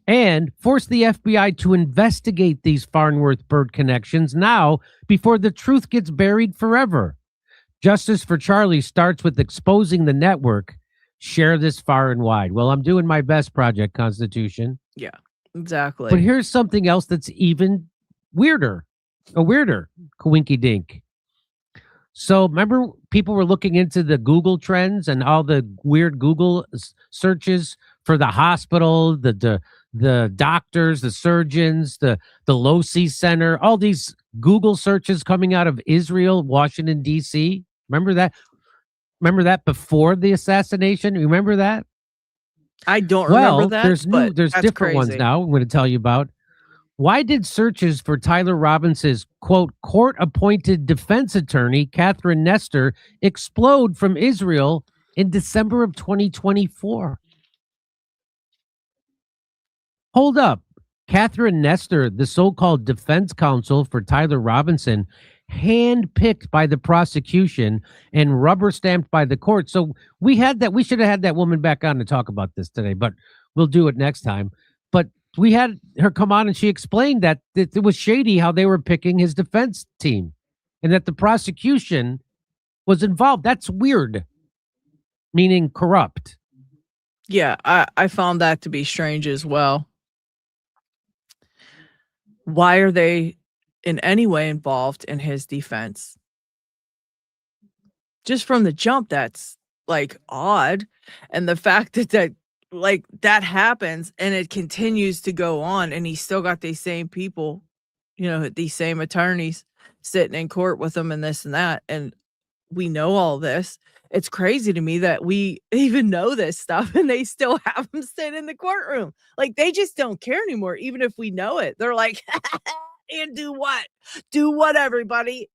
And force the FBI to investigate these Farnworth-Burt connections now before the truth gets buried forever. Justice for Charlie starts with exposing the network. Share this far and wide. Well, I'm doing my best, Project Constitution. Yeah, exactly. But here's something else that's even weirder. Coinky dink. So remember, people were looking into the Google trends and all the weird Google searches for the hospital, the doctors, the surgeons, the Losi Center, all these Google searches coming out of Israel, Washington, D.C. Remember that? Remember that before the assassination? Remember that? I don't remember Well, that, there's but there's that's different ones crazy. now. I'm going to tell you about. Why did searches for Tyler Robinson's, quote, court-appointed defense attorney, Catherine Nestor, explode from Israel in December of 2024? Hold up. Catherine Nestor, the so-called defense counsel for Tyler Robinson, handpicked by the prosecution and rubber-stamped by the court. So we had that. We should have had that woman back on to talk about this today, but we'll do it next time. But we had her come on and she explained that it was shady how they were picking his defense team and that the prosecution was involved. That's weird, meaning corrupt. Yeah, I found that to be strange as well. Why are they in any way involved in his defense? Just from the jump, that's like odd. And the fact that like that happens and it continues to go on and he's still got these same people, these same attorneys sitting in court with him and this and that. And we know all this. It's crazy to me that we even know this stuff and they still have him sit in the courtroom. Like they just don't care anymore, even if we know it. They're like, and do what? Do what, everybody?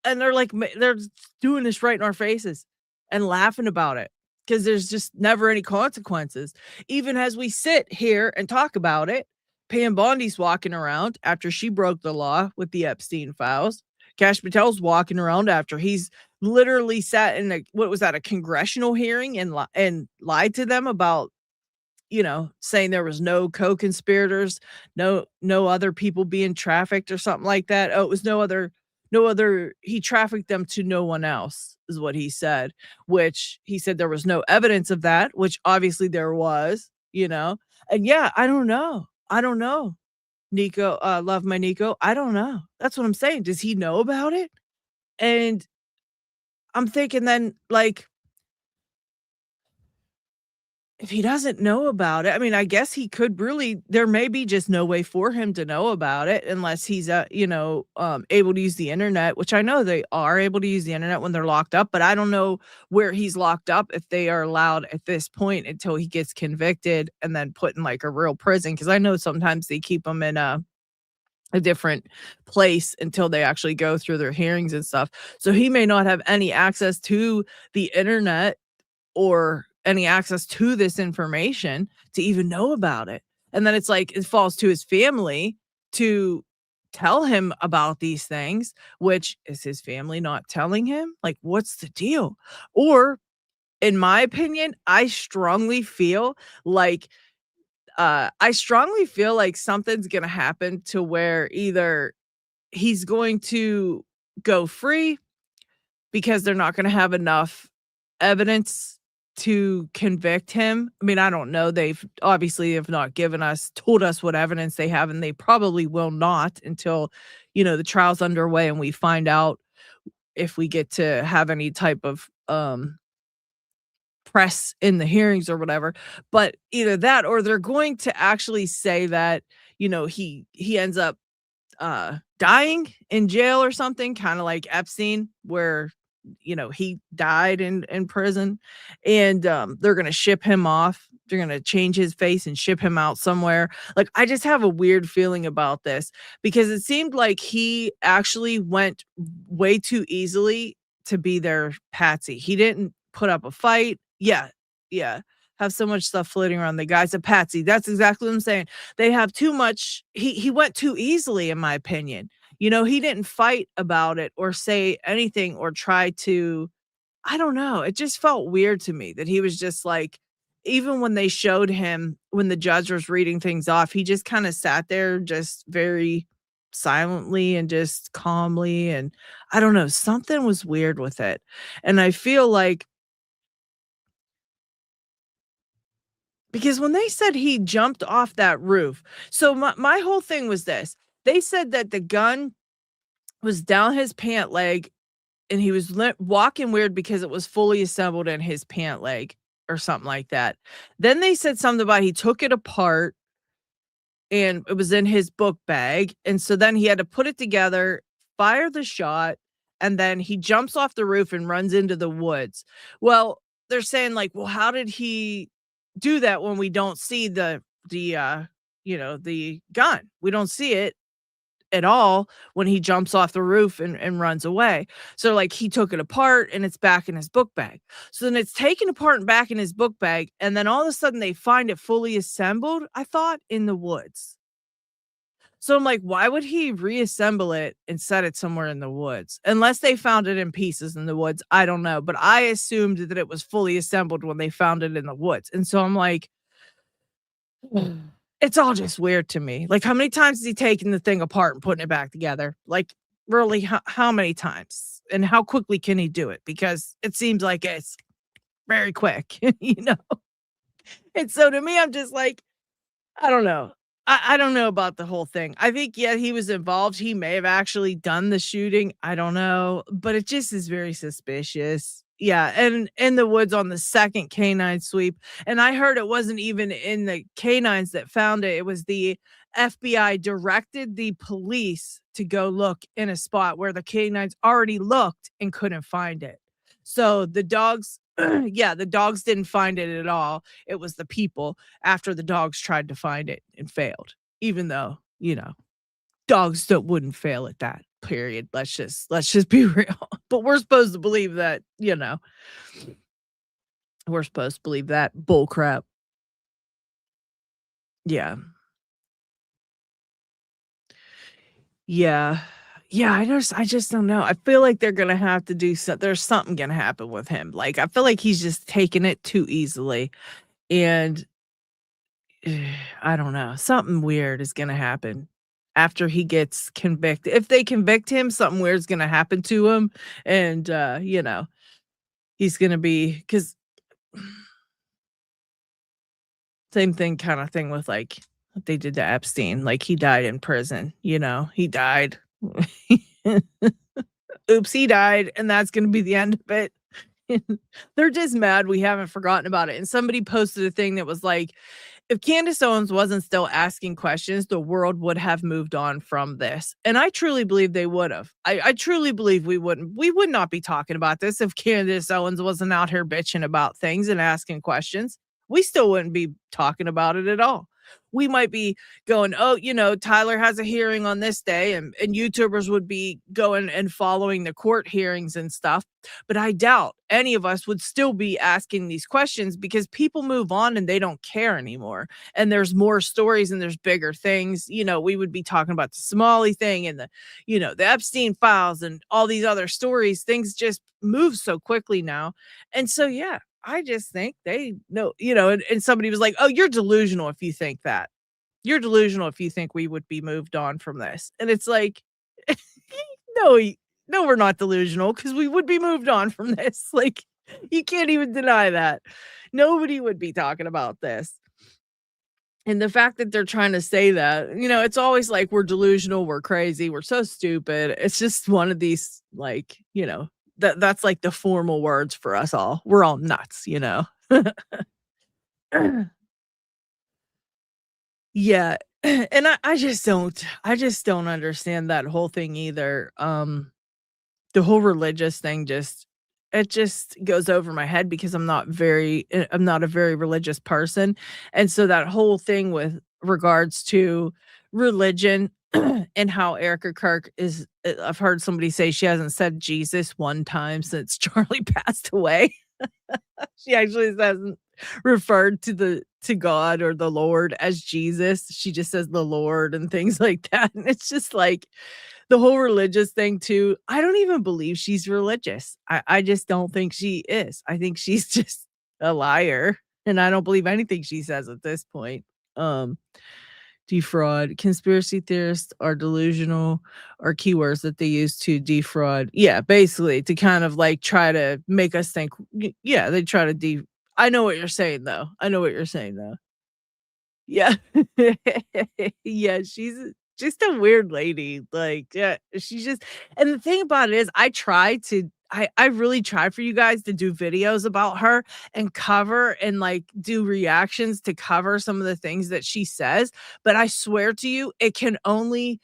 And they're like, they're doing this right in our faces and laughing about it because there's just never any consequences. Even as we sit here and talk about it, Pam Bondi's walking around after she broke the law with the Epstein files. Cash Patel's walking around after he's literally sat in a congressional hearing and lied to them about, saying there was no co-conspirators, no other people being trafficked or something like that. Oh, it was no other, he trafficked them to no one else is what he said, which he said there was no evidence of that, which obviously there was, and yeah, I don't know. Nico, love my Nico. I don't know. That's what I'm saying. Does he know about it? And I'm thinking then, like, if he doesn't know about it, I mean, I guess he could there may be just no way for him to know about it unless he's, able to use the internet, which I know they are able to use the internet when they're locked up, but I don't know where he's locked up, if they are allowed at this point until he gets convicted and then put in like a real prison. Cause I know sometimes they keep him in a different place until they actually go through their hearings and stuff. So he may not have any access to the internet or any access to this information to even know about it. And then it's like it falls to his family to tell him about these things, which is his family not telling him? Like, what's the deal? Or in my opinion, I strongly feel like something's going to happen to where either he's going to go free because they're not going to have enough evidence to convict him. I mean, I don't know. They've obviously have not told us what evidence they have, and they probably will not until, the trial's underway and we find out if we get to have any type of press in the hearings or whatever. But either that or they're going to actually say that, he ends up dying in jail or something, kind of like Epstein, where he died in prison, and they're going to ship him off. They're going to change his face and ship him out somewhere. Like, I just have a weird feeling about this because it seemed like he actually went way too easily to be their patsy. He didn't put up a fight. Yeah. Have so much stuff floating around. The guy's a patsy. That's exactly what I'm saying. They have too much. He went too easily, in my opinion. He didn't fight about it or say anything or try to, I don't know. It just felt weird to me that he was just like, even when they showed him, when the judge was reading things off, he just kind of sat there just very silently and just calmly. And I don't know, something was weird with it. And I feel like, because when they said he jumped off that roof, so my whole thing was this. They said that the gun was down his pant leg and he was walking weird because it was fully assembled in his pant leg or something like that. Then they said something about he took it apart and it was in his book bag. And so then he had to put it together, fire the shot, and then he jumps off the roof and runs into the woods. Well, they're saying like, well, how did he do that when we don't see the gun. We don't see it at all when he jumps off the roof and runs away. So like he took it apart and it's back in his book bag. So then it's taken apart and back in his book bag. And then all of a sudden they find it fully assembled, I thought, in the woods. So I'm like, why would he reassemble it and set it somewhere in the woods? Unless they found it in pieces in the woods. I don't know. But I assumed that it was fully assembled when they found it in the woods. And so I'm like, it's all just weird to me. Like, how many times is he taking the thing apart and putting it back together? Like, really, how many times? And how quickly can he do it? Because it seems like it's very quick, And so to me, I'm just like, I don't know. I don't know about the whole thing. I think, yeah, he was involved. He may have actually done the shooting. I don't know. But it just is very suspicious. Yeah, and in the woods on the second canine sweep. And I heard it wasn't even in the canines that found it. It was the FBI directed the police to go look in a spot where the canines already looked and couldn't find it. So the dogs, the dogs didn't find it at all. It was the people after the dogs tried to find it and failed, even though, dogs wouldn't fail at that. Period. Let's just be real. But we're supposed to believe that, we're supposed to believe that bull crap. Yeah. Yeah. Yeah, I just don't know. I feel like they're gonna have to do there's something gonna happen with him. Like, I feel like he's just taking it too easily. And I don't know. Something weird is gonna happen after he gets convicted. If they convict him, something weird's gonna happen to him. And he's gonna be, because same thing kind of thing with like what they did to Epstein. Like, he died in prison, he died. Oops, he died, and that's gonna be the end of it. They're just mad we haven't forgotten about it. And somebody posted a thing that was like, if Candace Owens wasn't still asking questions, the world would have moved on from this. And I truly believe they would have. I truly believe we would not be talking about this if Candace Owens wasn't out here bitching about things and asking questions. We still wouldn't be talking about it at all. We might be going, oh, Tyler has a hearing on this day, and YouTubers would be going and following the court hearings and stuff. But I doubt any of us would still be asking these questions, because people move on and they don't care anymore. And there's more stories and there's bigger things. We would be talking about the Somali thing and the Epstein files and all these other stories. Things just move so quickly now. And so, yeah. I just think they know, and somebody was like, oh, you're delusional if you think that. You're delusional if you think we would be moved on from this. And it's like, no, we're not delusional, because we would be moved on from this. Like, you can't even deny that. Nobody would be talking about this. And the fact that they're trying to say that, it's always like, we're delusional, we're crazy, we're so stupid. It's just one of these, like, that's like the formal words for us all. We're all nuts, Yeah. And I just don't understand that whole thing either. The whole religious thing it just goes over my head, because I'm not a very religious person. And so that whole thing with regards to religion and how Erika Kirk is, I've heard somebody say she hasn't said Jesus one time since Charlie passed away. She actually hasn't referred to God or the Lord as Jesus. She just says the Lord and things like that. And it's just like the whole religious thing too. I don't even believe she's religious. I just don't think she is. I think she's just a liar, and I don't believe anything she says at this point. Defraud. Conspiracy theorists are delusional, are keywords that they use to defraud. Yeah, basically to kind of like try to make us think. Yeah, they try to I know what you're saying though. Yeah. Yeah, she's just a weird lady. Like, yeah, she's just, and the thing about it is I really try for you guys to do videos about her and cover and like do reactions to cover some of the things that she says. But I swear to you, I can only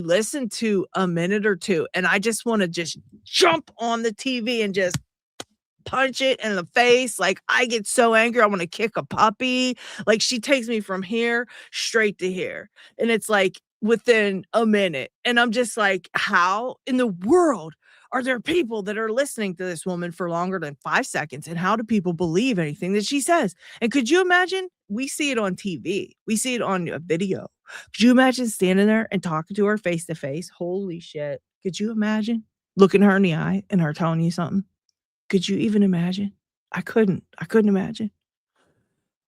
listen to a minute or two, and I just want to just jump on the TV and just punch it in the face. Like, I get so angry, I want to kick a puppy. Like, she takes me from here straight to here. And it's like within a minute. And I'm just like, how in the world are there people that are listening to this woman for longer than 5 seconds? And how do people believe anything that she says? And could you imagine? We see it on TV. We see it on a video. Could you imagine standing there and talking to her face to face? Holy shit. Could you imagine looking her in the eye and her telling you something? Could you even imagine? I couldn't imagine.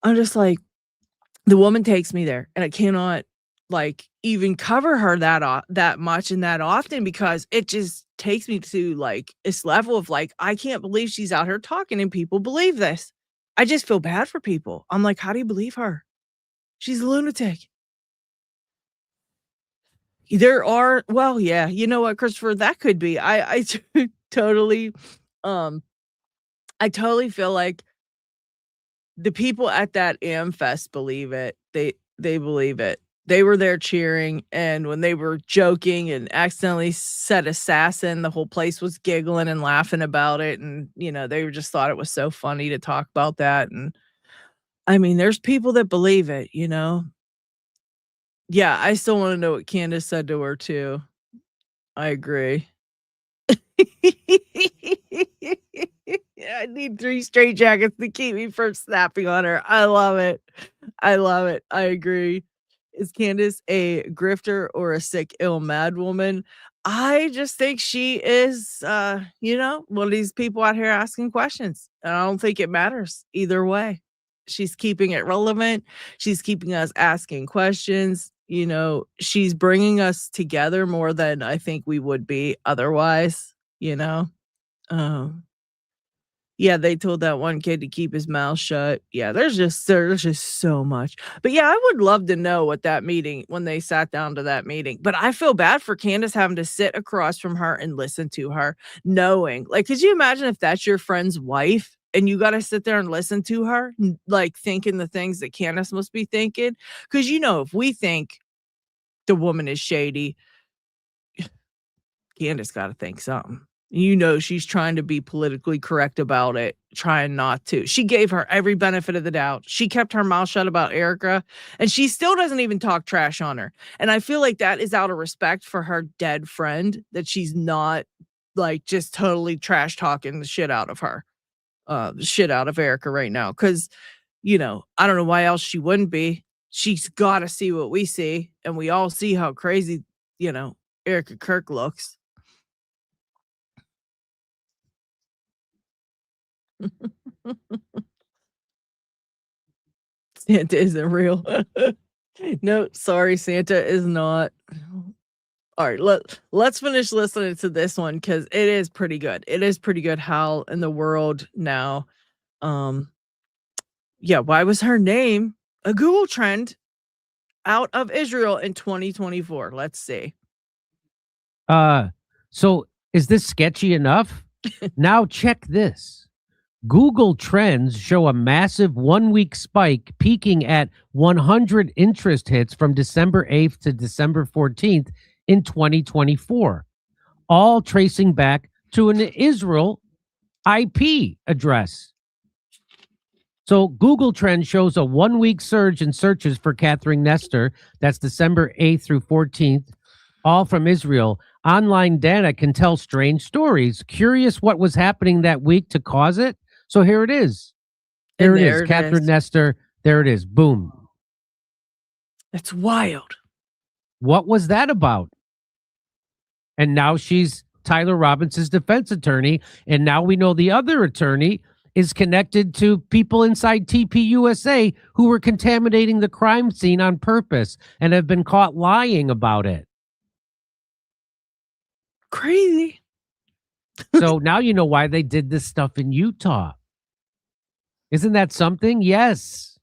I'm just like, the woman takes me there, and I cannot like even cover her that much and that often, because it just takes me to like this level of like, I can't believe she's out here talking and people believe this. I just feel bad for people. I'm like, how do you believe her? She's a lunatic. There are, well, yeah, you know what, Christopher, that could be. I totally, I totally feel like the people at that Amfest believe it. They believe it. They were there cheering, and when they were joking and accidentally said assassin, the whole place was giggling and laughing about it, and they just thought it was so funny to talk about that. And I mean, there's people that believe it. Yeah, I still want to know what Candace said to her too. I agree. I need 3 straight jackets to keep me from snapping on her. I love it. I love it. I agree. Is Candace a grifter or a sick, ill, mad woman? I just think she is, one of these people out here asking questions. And I don't think it matters either way. She's keeping it relevant. She's keeping us asking questions. She's bringing us together more than I think we would be otherwise, Yeah, they told that one kid to keep his mouth shut. Yeah, there's just so much. But yeah, I would love to know what that meeting, when they sat down to that meeting. But I feel bad for Candace having to sit across from her and listen to her, knowing, like, could you imagine if that's your friend's wife and you got to sit there and listen to her, like thinking the things that Candace must be thinking? Because, if we think the woman is shady, Candace got to think something. She's trying to be politically correct about it, trying not to. She gave her every benefit of the doubt. She kept her mouth shut about Erika, and she still doesn't even talk trash on her. And I feel like that is out of respect for her dead friend, that she's not like just totally trash talking the shit out of her, the shit out of Erika right now. Because, I don't know why else she wouldn't be. She's got to see what we see, and we all see how crazy, Erika Kirk looks. Santa isn't real. No, sorry, Santa is not. All right, let's finish listening to this one, because it is pretty good. It is pretty good. How in the world now? Yeah, why was her name a Google trend out of Israel in 2024? Let's see. So is this sketchy enough? Now check this. Google Trends show a massive 1-week spike peaking at 100 interest hits from December 8th to December 14th in 2024, all tracing back to an Israel IP address. So Google Trends shows a 1-week surge in searches for Catherine Nestor. That's December 8th through 14th, all from Israel. Online data can tell strange stories. Curious what was happening that week to cause it? So here it is. Here it is. Catherine Nestor. There it is. Boom. It's wild. What was that about? And now she's Tyler Robinson's defense attorney. And now we know the other attorney is connected to people inside TPUSA who were contaminating the crime scene on purpose and have been caught lying about it. Crazy. So now you know why they did this stuff in Utah. Isn't that something? Yes.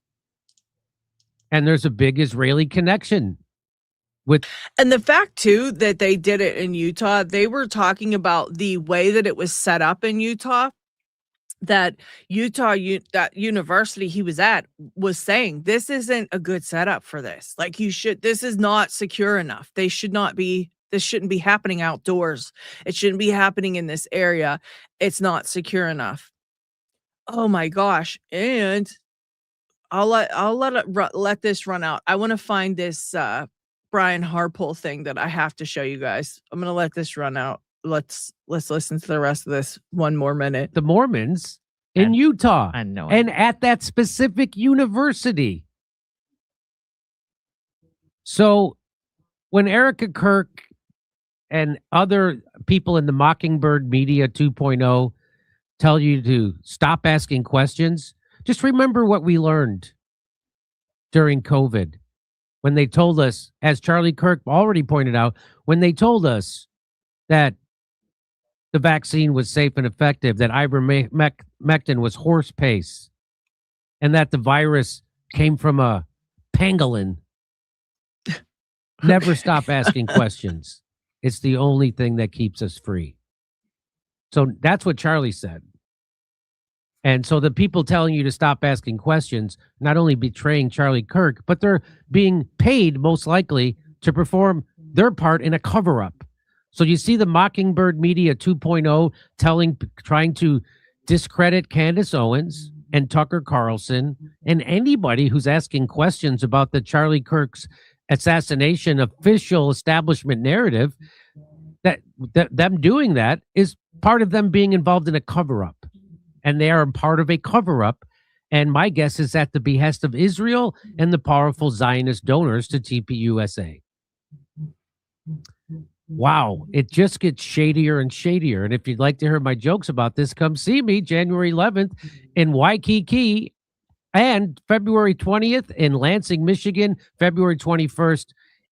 And there's a big Israeli connection with. And the fact too that they did it in Utah, they were talking about the way that it was set up in Utah. That that university he was at was saying, this isn't a good setup for this. Like, this is not secure enough. This shouldn't be happening outdoors. It shouldn't be happening in this area. It's not secure enough. Oh my gosh. And I'll let this run out. I want to find this Brian Harpole thing that I have to show you guys. I'm gonna let this run out. Let's listen to the rest of this one more minute. The Mormons in Utah and at that specific university. So when Erika Kirk and other people in the Mockingbird Media 2.0 tell you to stop asking questions, just remember what we learned during COVID when they told us, as Charlie Kirk already pointed out, when they told us that the vaccine was safe and effective, that ivermectin was horse paste, and that the virus came from a pangolin. Never stop asking questions. It's the only thing that keeps us free. So that's what Charlie said. And so the people telling you to stop asking questions, not only betraying Charlie Kirk, but they're being paid most likely to perform their part in a cover-up. So you see the Mockingbird Media 2.0 trying to discredit Candace Owens and Tucker Carlson and anybody who's asking questions about the Charlie Kirk's assassination official establishment narrative. That them doing that is part of them being involved in a cover-up. And they are part of a cover-up. And my guess is at the behest of Israel and the powerful Zionist donors to TPUSA. Wow, it just gets shadier and shadier. And if you'd like to hear my jokes about this, come see me January 11th in Waikiki and February 20th in Lansing, Michigan, February 21st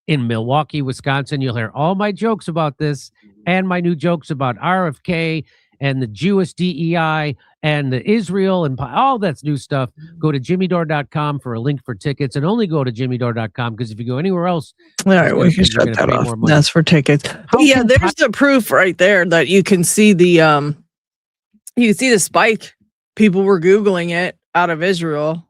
in Milwaukee, Wisconsin. You'll hear all my jokes about this and my new jokes about RFK and the Jewish DEI and the Israel and all that's new stuff. Go to jimmydore.com for a link for tickets, and only go to jimmydore.com because if you go anywhere else, all right, we can shut that off. That's for tickets. But yeah, there's the proof right there that you can see the spike. People were Googling it out of Israel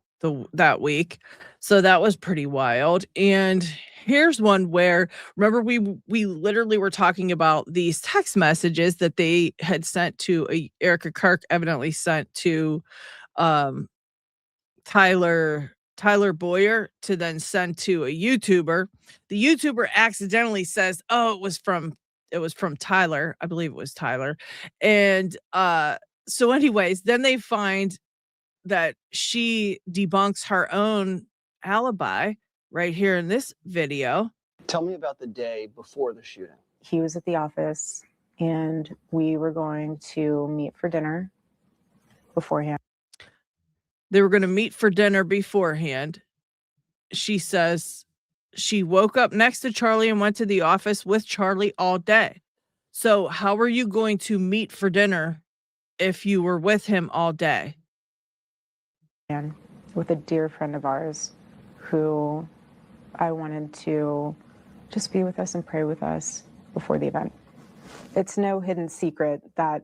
that week. So that was pretty wild. And here's one where, remember, we literally were talking about these text messages that they had sent to Erika Kirk, evidently sent to Tyler Boyer to then send to a YouTuber. The YouTuber accidentally says, "Oh, it was from Tyler." I believe it was Tyler. And so anyways, then they find that she debunks her own alibi right here in this video. Tell me about the day before the shooting. He was at the office and we were going to meet for dinner beforehand. They were going to meet for dinner beforehand. She says she woke up next to Charlie and went to the office with Charlie all day. So how are you going to meet for dinner if you were with him all day? And with a dear friend of ours who I wanted to just be with us and pray with us before the event. It's no hidden secret that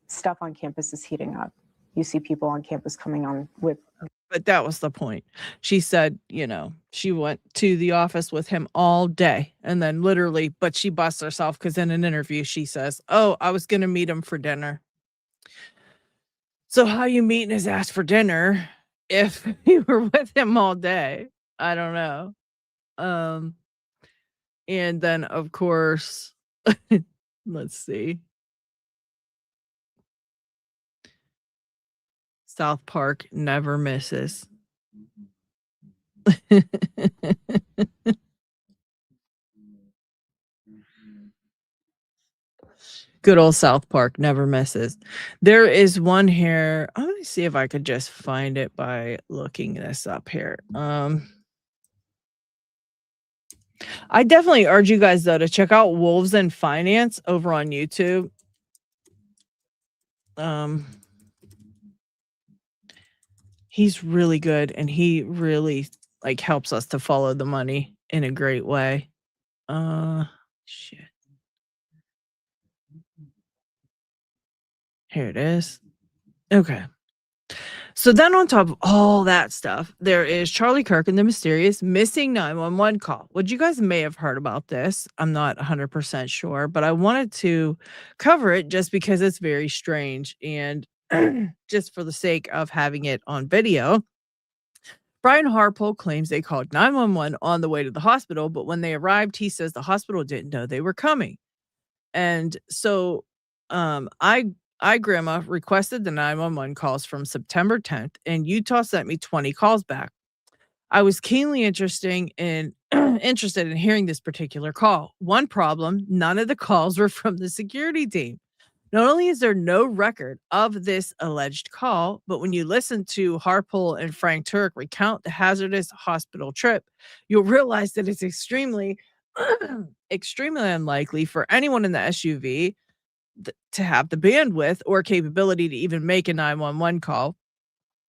stuff on campus is heating up. You see people on campus coming on with. But that was the point. She said, she went to the office with him all day. And then literally, but she busts herself because in an interview, she says, "Oh, I was going to meet him for dinner." So how you meeting his ass for dinner if you were with him all day? I don't know. And then of course, let's see. South Park never misses. Good old South Park never misses. There is one here. I'm going to see if I could just find it by looking this up here. I definitely urge you guys, though, to check out Wolves in Finance over on YouTube. He's really good, and he really helps us to follow the money in a great way. Shit. Here it is. Okay. So then on top of all that stuff, there is Charlie Kirk and the mysterious missing 911 call. What you guys may have heard about this. I'm not 100% sure, but I wanted to cover it just because it's very strange. And just for the sake of having it on video. Brian Harpole claims they called 911 on the way to the hospital, but when they arrived, he says the hospital didn't know they were coming. And so I grandma requested the 911 calls from September 10th, and Utah sent me 20 calls back. I was keenly interested in hearing this particular call. One problem, none of the calls were from the security team. Not only is there no record of this alleged call, but when you listen to Harpole and Frank Turk recount the hazardous hospital trip, you'll realize that it's extremely, extremely unlikely for anyone in the SUV to have the bandwidth or capability to even make a 911 call,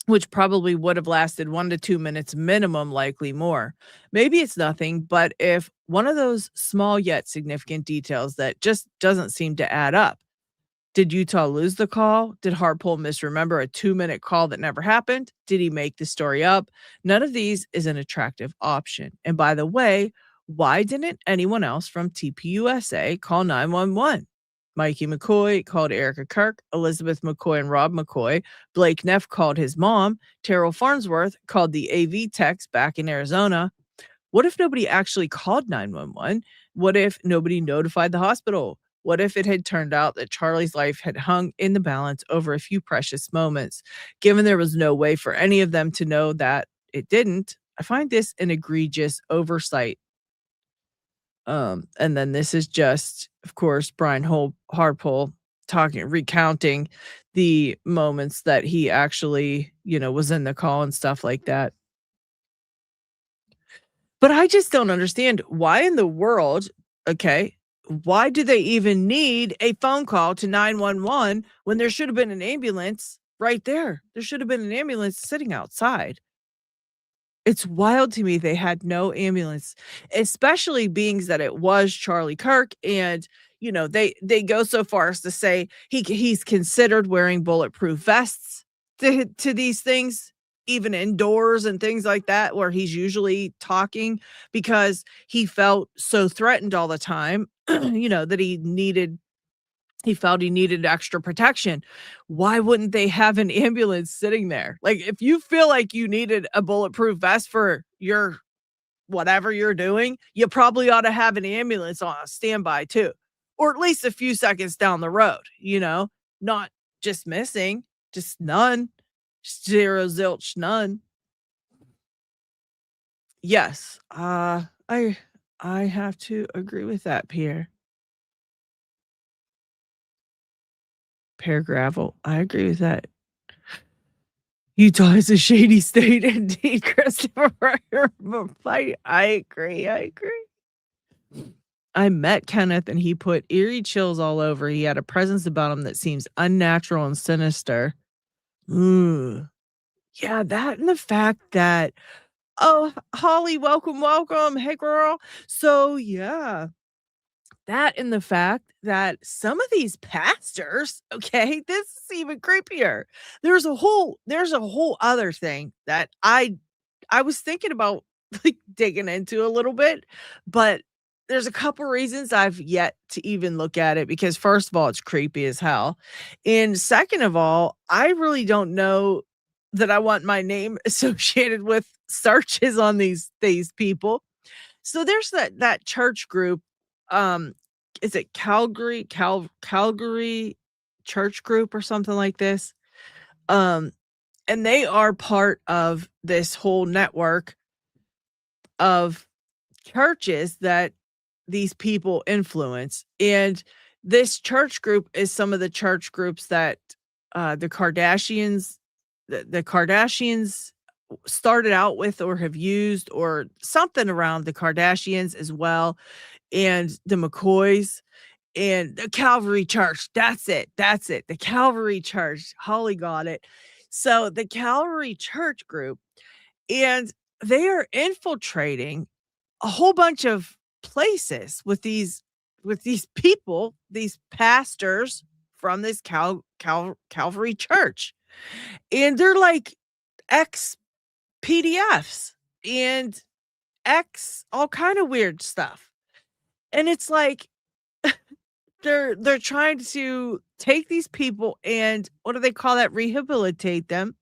which probably would have lasted 1 to 2 minutes minimum, likely more. Maybe it's nothing, but if one of those small yet significant details that just doesn't seem to add up. Did Utah lose the call? Did Harpole misremember a 2-minute call that never happened? Did he make the story up? None of these is an attractive option. And by the way, why didn't anyone else from TPUSA call 911? Mikey McCoy called Erika Kirk, Elizabeth McCoy and Rob McCoy. Blake Neff called his mom. Terrell Farnsworth called the AV techs back in Arizona. What if nobody actually called 911? What if nobody notified the hospital? What if it had turned out that Charlie's life had hung in the balance over a few precious moments? Given there was no way for any of them to know that it didn't, I find this an egregious oversight. And then this is just, of course, Brian Harpole recounting the moments that he actually, was in the call and stuff like that. But I just don't understand why in the world, okay, why do they even need a phone call to 911 when there should have been an ambulance right there? There should have been an ambulance sitting outside. It's wild to me they had no ambulance, especially being that it was Charlie Kirk. And, they go so far as to say he's considered wearing bulletproof vests to these things, even indoors and things like that, where he's usually talking because he felt so threatened all the time, that he felt he needed extra protection. Why wouldn't they have an ambulance sitting there? Like, if you feel like you needed a bulletproof vest for your whatever you're doing, you probably ought to have an ambulance on standby too, or at least a few seconds down the road, not just missing, just none, zero, zilch, none. Yes, I have to agree with that, Pierre. Pear gravel. I agree with that. Utah is a shady state indeed, Christopher. I agree. I met Kenneth and he put eerie chills all over. He had a presence about him that seems unnatural and sinister. Yeah, that and the fact that, oh, Holly, welcome. Hey, girl. So, yeah. That and the fact that some of these pastors, okay, this is even creepier. There's a whole other thing that I was thinking about like digging into a little bit, but there's a couple reasons I've yet to even look at it because first of all, it's creepy as hell. And second of all, I really don't know that I want my name associated with searches on these people. So there's that church group. Is it Calgary church group or something like this? And they are part of this whole network of churches that these people influence. And this church group is some of the church groups that the Kardashians started out with or have used or something around the Kardashians as well. And the McCoys and the Calvary Church. That's it. The Calvary Church. Holly got it. So the Calvary Church group, and they are infiltrating a whole bunch of places with these people, these pastors from this Calvary Church. And they're like ex PDFs and ex all kind of weird stuff. And it's like, they're trying to take these people and what do they call that? Rehabilitate them.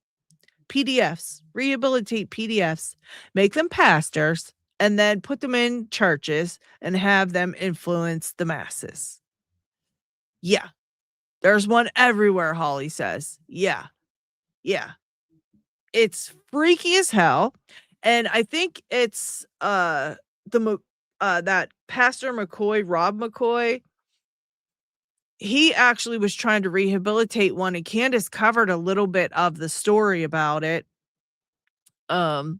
PDFs, rehabilitate PDFs, make them pastors, and then put them in churches and have them influence the masses. Yeah. There's one everywhere, Holly says. Yeah. Yeah. It's freaky as hell. And I think it's that Pastor McCoy, Rob McCoy, he actually was trying to rehabilitate one, and Candace covered a little bit of the story about it. And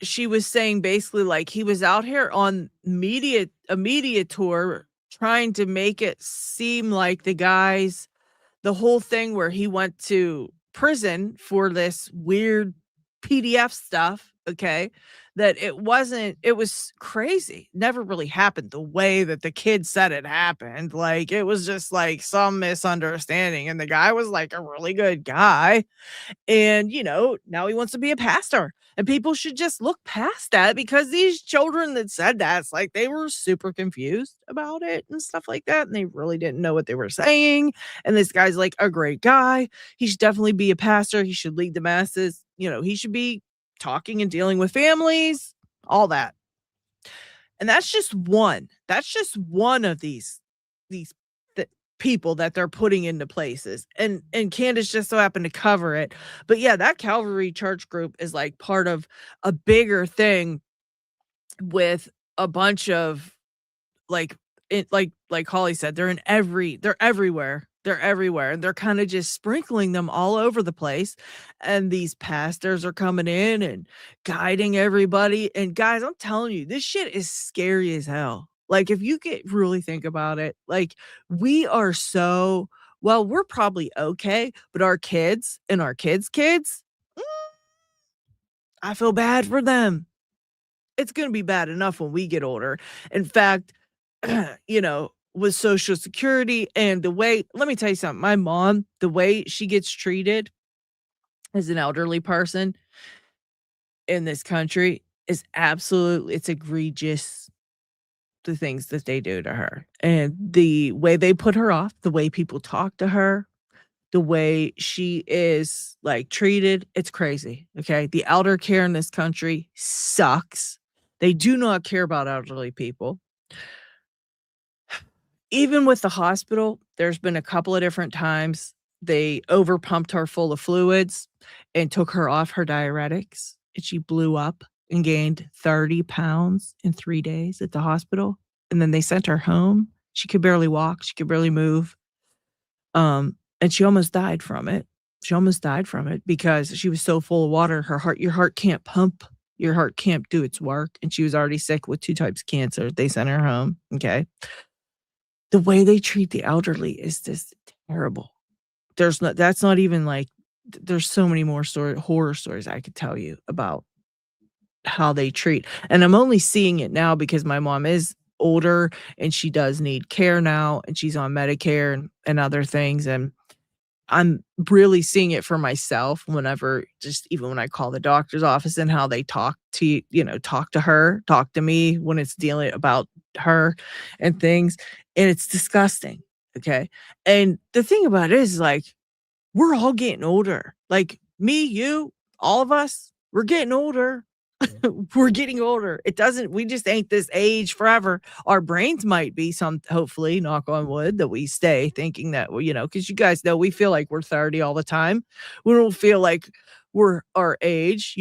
she was saying basically like he was out here on a media tour trying to make it seem like the whole thing where he went to prison for this weird PDF stuff, okay, that it was crazy. Never really happened the way that the kid said it happened. Like, it was just like some misunderstanding. And the guy was like a really good guy. And, now he wants to be a pastor. And people should just look past that, because these children that said that, it's like they were super confused about it and stuff like that. And they really didn't know what they were saying. And this guy's like a great guy. He should definitely be a pastor. He should lead the masses. He should be talking and dealing with families, all that. And that's just one. That's just one of these people that they're putting into places. And Candace just so happened to cover it. But yeah, that Calvary Church group is like part of a bigger thing with a bunch of like Holly said, they're everywhere. They're everywhere. And they're kind of just sprinkling them all over the place. And these pastors are coming in and guiding everybody. And guys, I'm telling you, this shit is scary as hell. Like, if you really think about it, like, we are we're probably okay, but our kids and our kids' kids, I feel bad for them. It's going to be bad enough when we get older. In fact, with Social Security and let me tell you something, my mom, the way she gets treated as an elderly person in this country is it's egregious. The things that they do to her and the way they put her off, the way people talk to her, the way she is like treated, it's crazy. Okay. The elder care in this country sucks. They do not care about elderly people. Even with the hospital, there's been a couple of different times they overpumped her full of fluids and took her off her diuretics, and she blew up and gained 30 pounds in 3 days at the hospital. And then they sent her home. She could barely walk. She could barely move. And she almost died from it. She almost died from it because she was so full of water. Your heart can't pump. Your heart can't do its work. And she was already sick with 2 types of cancer. They sent her home. Okay. The way they treat the elderly is just terrible. That's not even like, there's so many more horror stories I could tell you about how they treat. And I'm only seeing it now because my mom is older and she does need care now, and she's on Medicare and other things. And I'm really seeing it for myself whenever, just even when I call the doctor's office, and how they talk to her, talk to me when it's dealing about her and things. And it's disgusting. Okay. And the thing about it is, like, we're all getting older. Like, me, you, all of us, we're getting older. We're getting older. We just ain't this age forever. Our brains might be hopefully, knock on wood, that we stay thinking that, because you guys know we feel like we're 30 all the time. We don't feel like we're our age,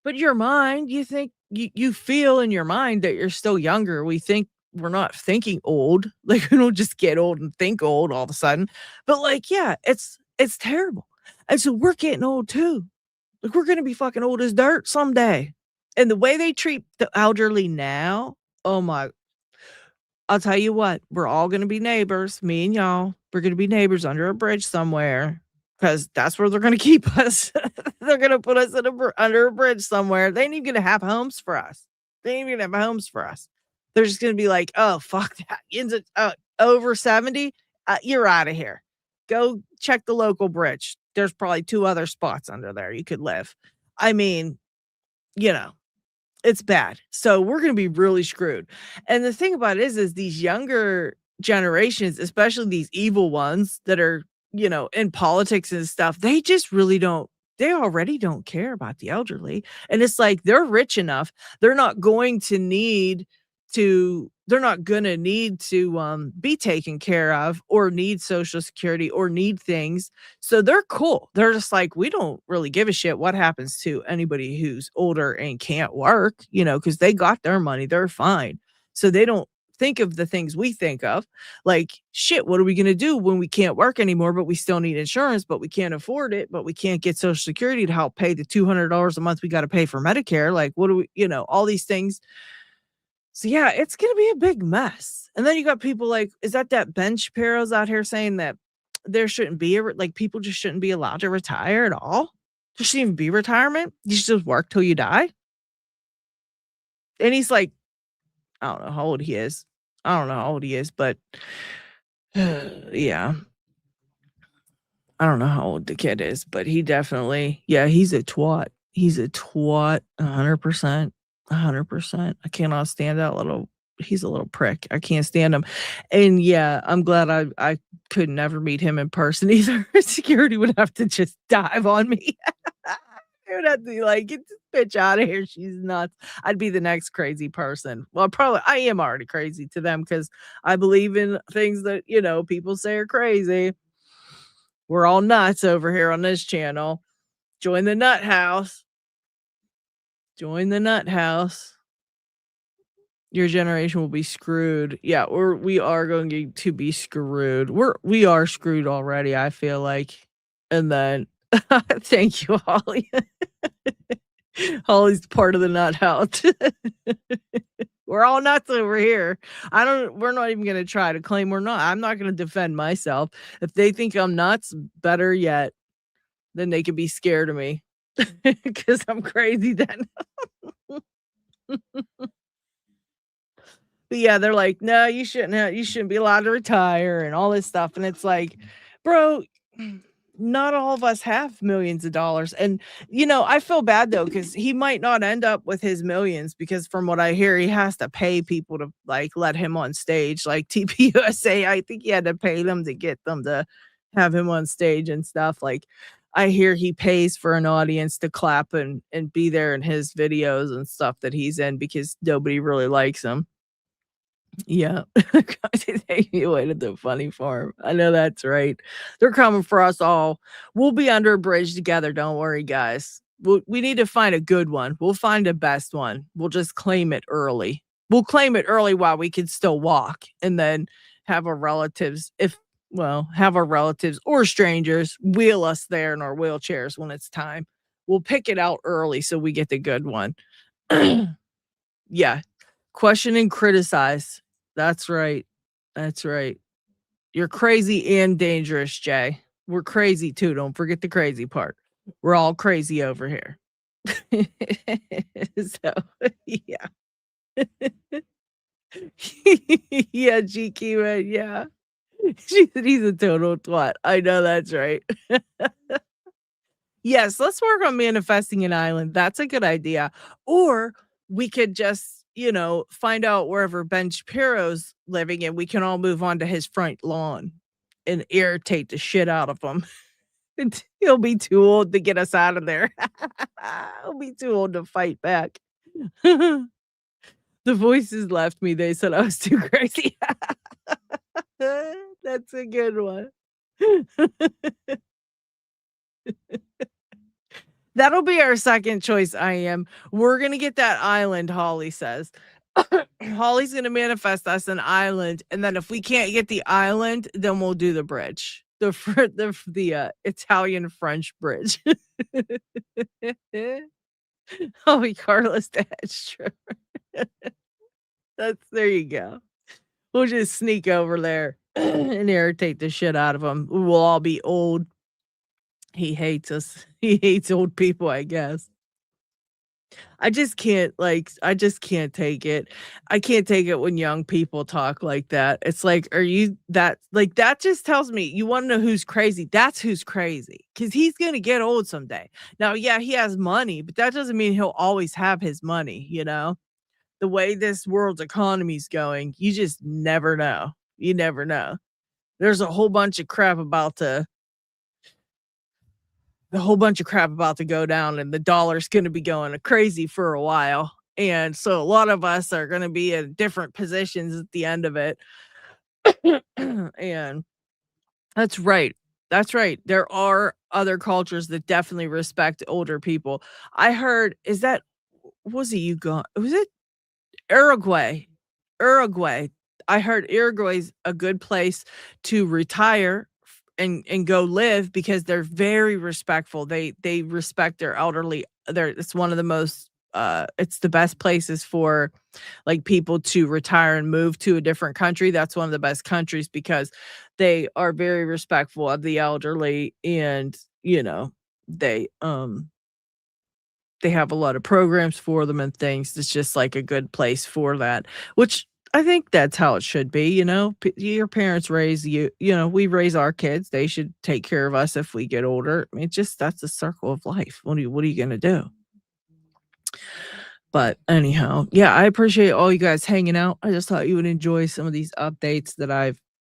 but your mind, you think you feel in your mind that you're still younger. We think we're not thinking old. Like, we don't just get old and think old all of a sudden, but like, yeah, it's terrible. And so we're getting old too. Like, we're going to be fucking old as dirt someday. And the way they treat the elderly now, oh my, I'll tell you what, we're all going to be neighbors, me and y'all. We're going to be neighbors under a bridge somewhere, because that's where they're going to keep us. They're going to put us under a bridge somewhere. They ain't even going to have homes for us. They're just going to be like, oh, fuck that. Over 70, you're out of here. Go check the local bridge. There's probably 2 other spots under there you could live. I mean, It's bad. So we're going to be really screwed. And the thing about it is these younger generations, especially these evil ones that are, in politics and stuff, they just really don't. They already don't care about the elderly. And it's like they're rich enough. They're not going to need to be taken care of or need social security or need things. So they're cool. They're just like, we don't really give a shit what happens to anybody who's older and can't work, because they got their money. They're fine. So they don't think of the things we think of, like, shit, what are we going to do when we can't work anymore, but we still need insurance, but we can't afford it, but we can't get social security to help pay the $200 a month we got to pay for Medicare. Like, what do we, all these things. So yeah, it's going to be a big mess. And then you got people like, is that Ben Shapiro's out here saying that there shouldn't be people just shouldn't be allowed to retire at all? There shouldn't even be retirement. You should just work till you die. And he's like, I don't know how old he is. But yeah. I don't know how old the kid is, but he definitely, he's a twat. He's a twat, 100%. 100%. I cannot stand that he's a little prick. I can't stand him. And yeah, I'm glad I could never meet him in person either. Security would have to just dive on me. They would have to be like, get this bitch out of here. She's nuts. I'd be the next crazy person. Well, probably I am already crazy to them because I believe in things that, people say are crazy. We're all nuts over here on this channel. Join the nut house. Join the nut house. Your generation will be screwed. Yeah, we are going to be screwed. We are screwed already, I feel like. And then thank you, Holly. Holly's part of the nut house. We're all nuts over here. We're not even going to try to claim we're not. I'm not going to defend myself. If they think I'm nuts, better yet, then they can be scared of me. Because I'm crazy then. But yeah, they're like, no, you shouldn't be allowed to retire and all this stuff. And it's like, bro, not all of us have millions of dollars. And I feel bad though, because he might not end up with his millions, because from what I hear, he has to pay people to let him on stage, like TPUSA. I think he had to pay them to get them to have him on stage and stuff. I hear he pays for an audience to clap and be there in his videos and stuff that he's in, because nobody really likes him. Yeah. They waited the funny farm. I know that's right. They're coming for us all. We'll be under a bridge together. Don't worry, guys. We need to find a good one. We'll find the best one. We'll just claim it early. We'll claim it early while we can still walk, and then have our relatives, or strangers wheel us there in our wheelchairs when it's time. We'll pick it out early so we get the good one. Yeah. Question and criticize. That's right. That's right. You're crazy and dangerous, Jay. We're crazy too. Don't forget the crazy part. We're all crazy over here. So, yeah. Yeah, GQ, man, yeah. She said he's a total twat. I know that's right. Yes, let's work on manifesting an island. That's a good idea. Or we could just, find out wherever Ben Shapiro's living, and we can all move on to his front lawn and irritate the shit out of him. He'll be too old to get us out of there. He'll be too old to fight back. The voices left me. They said I was too crazy. That's a good one. That'll be our second choice, I am. We're going to get that island, Holly says. Holly's going to manifest us an island, and then if we can't get the island, then we'll do the bridge. The Italian French bridge. Oh, Carlos, that's true. There you go. We'll just sneak over there and irritate the shit out of him. We'll all be old. He hates us. He hates old people, I guess. I just can't take it. I can't take it when young people talk like that. It's like, are you that like that just tells me you want to know who's crazy. That's who's crazy because he's gonna get old someday. Now, yeah, he has money, but that doesn't mean he'll always have his money, you know? The way this world's economy's going, you just never know. You never know. There's a whole bunch of crap about to go down and the dollar's going to be going crazy for a while. And so a lot of us are going to be in different positions at the end of it. And that's right. That's right. There are other cultures that definitely respect older people. I heard, was it Uruguay? Uruguay. I heard Uruguay's a good place to retire and go live because they're very respectful. They respect their elderly. It's one of the most it's the best places for like people to retire and move to a different country. That's one of the best countries because they are very respectful of the elderly and they have a lot of programs for them and things. It's just like a good place for that, which I think that's how it should be. Your parents raise you, we raise our kids. They should take care of us if we get older. I mean, that's the circle of life. What are you going to do? But anyhow, yeah, I appreciate all you guys hanging out. I just thought you would enjoy some of these updates that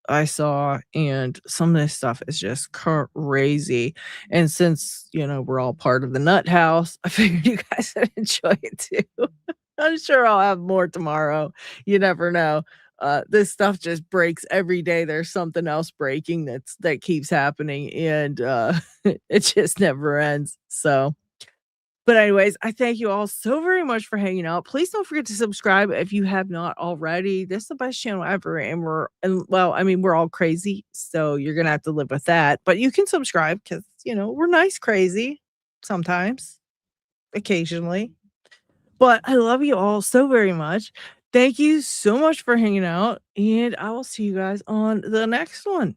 I saw, and some of this stuff is just crazy. And since, we're all part of the Nut House, I figured you guys would enjoy it too. I'm sure I'll have more tomorrow. You never know. This stuff just breaks every day. There's something else breaking that keeps happening, and it just never ends. So, but anyways, I thank you all so very much for hanging out. Please don't forget to subscribe if you have not already. This is the best channel ever, and we're all crazy, so you're gonna have to live with that. But you can subscribe because we're nice crazy sometimes, occasionally. But I love you all so very much. Thank you so much for hanging out, and I will see you guys on the next one.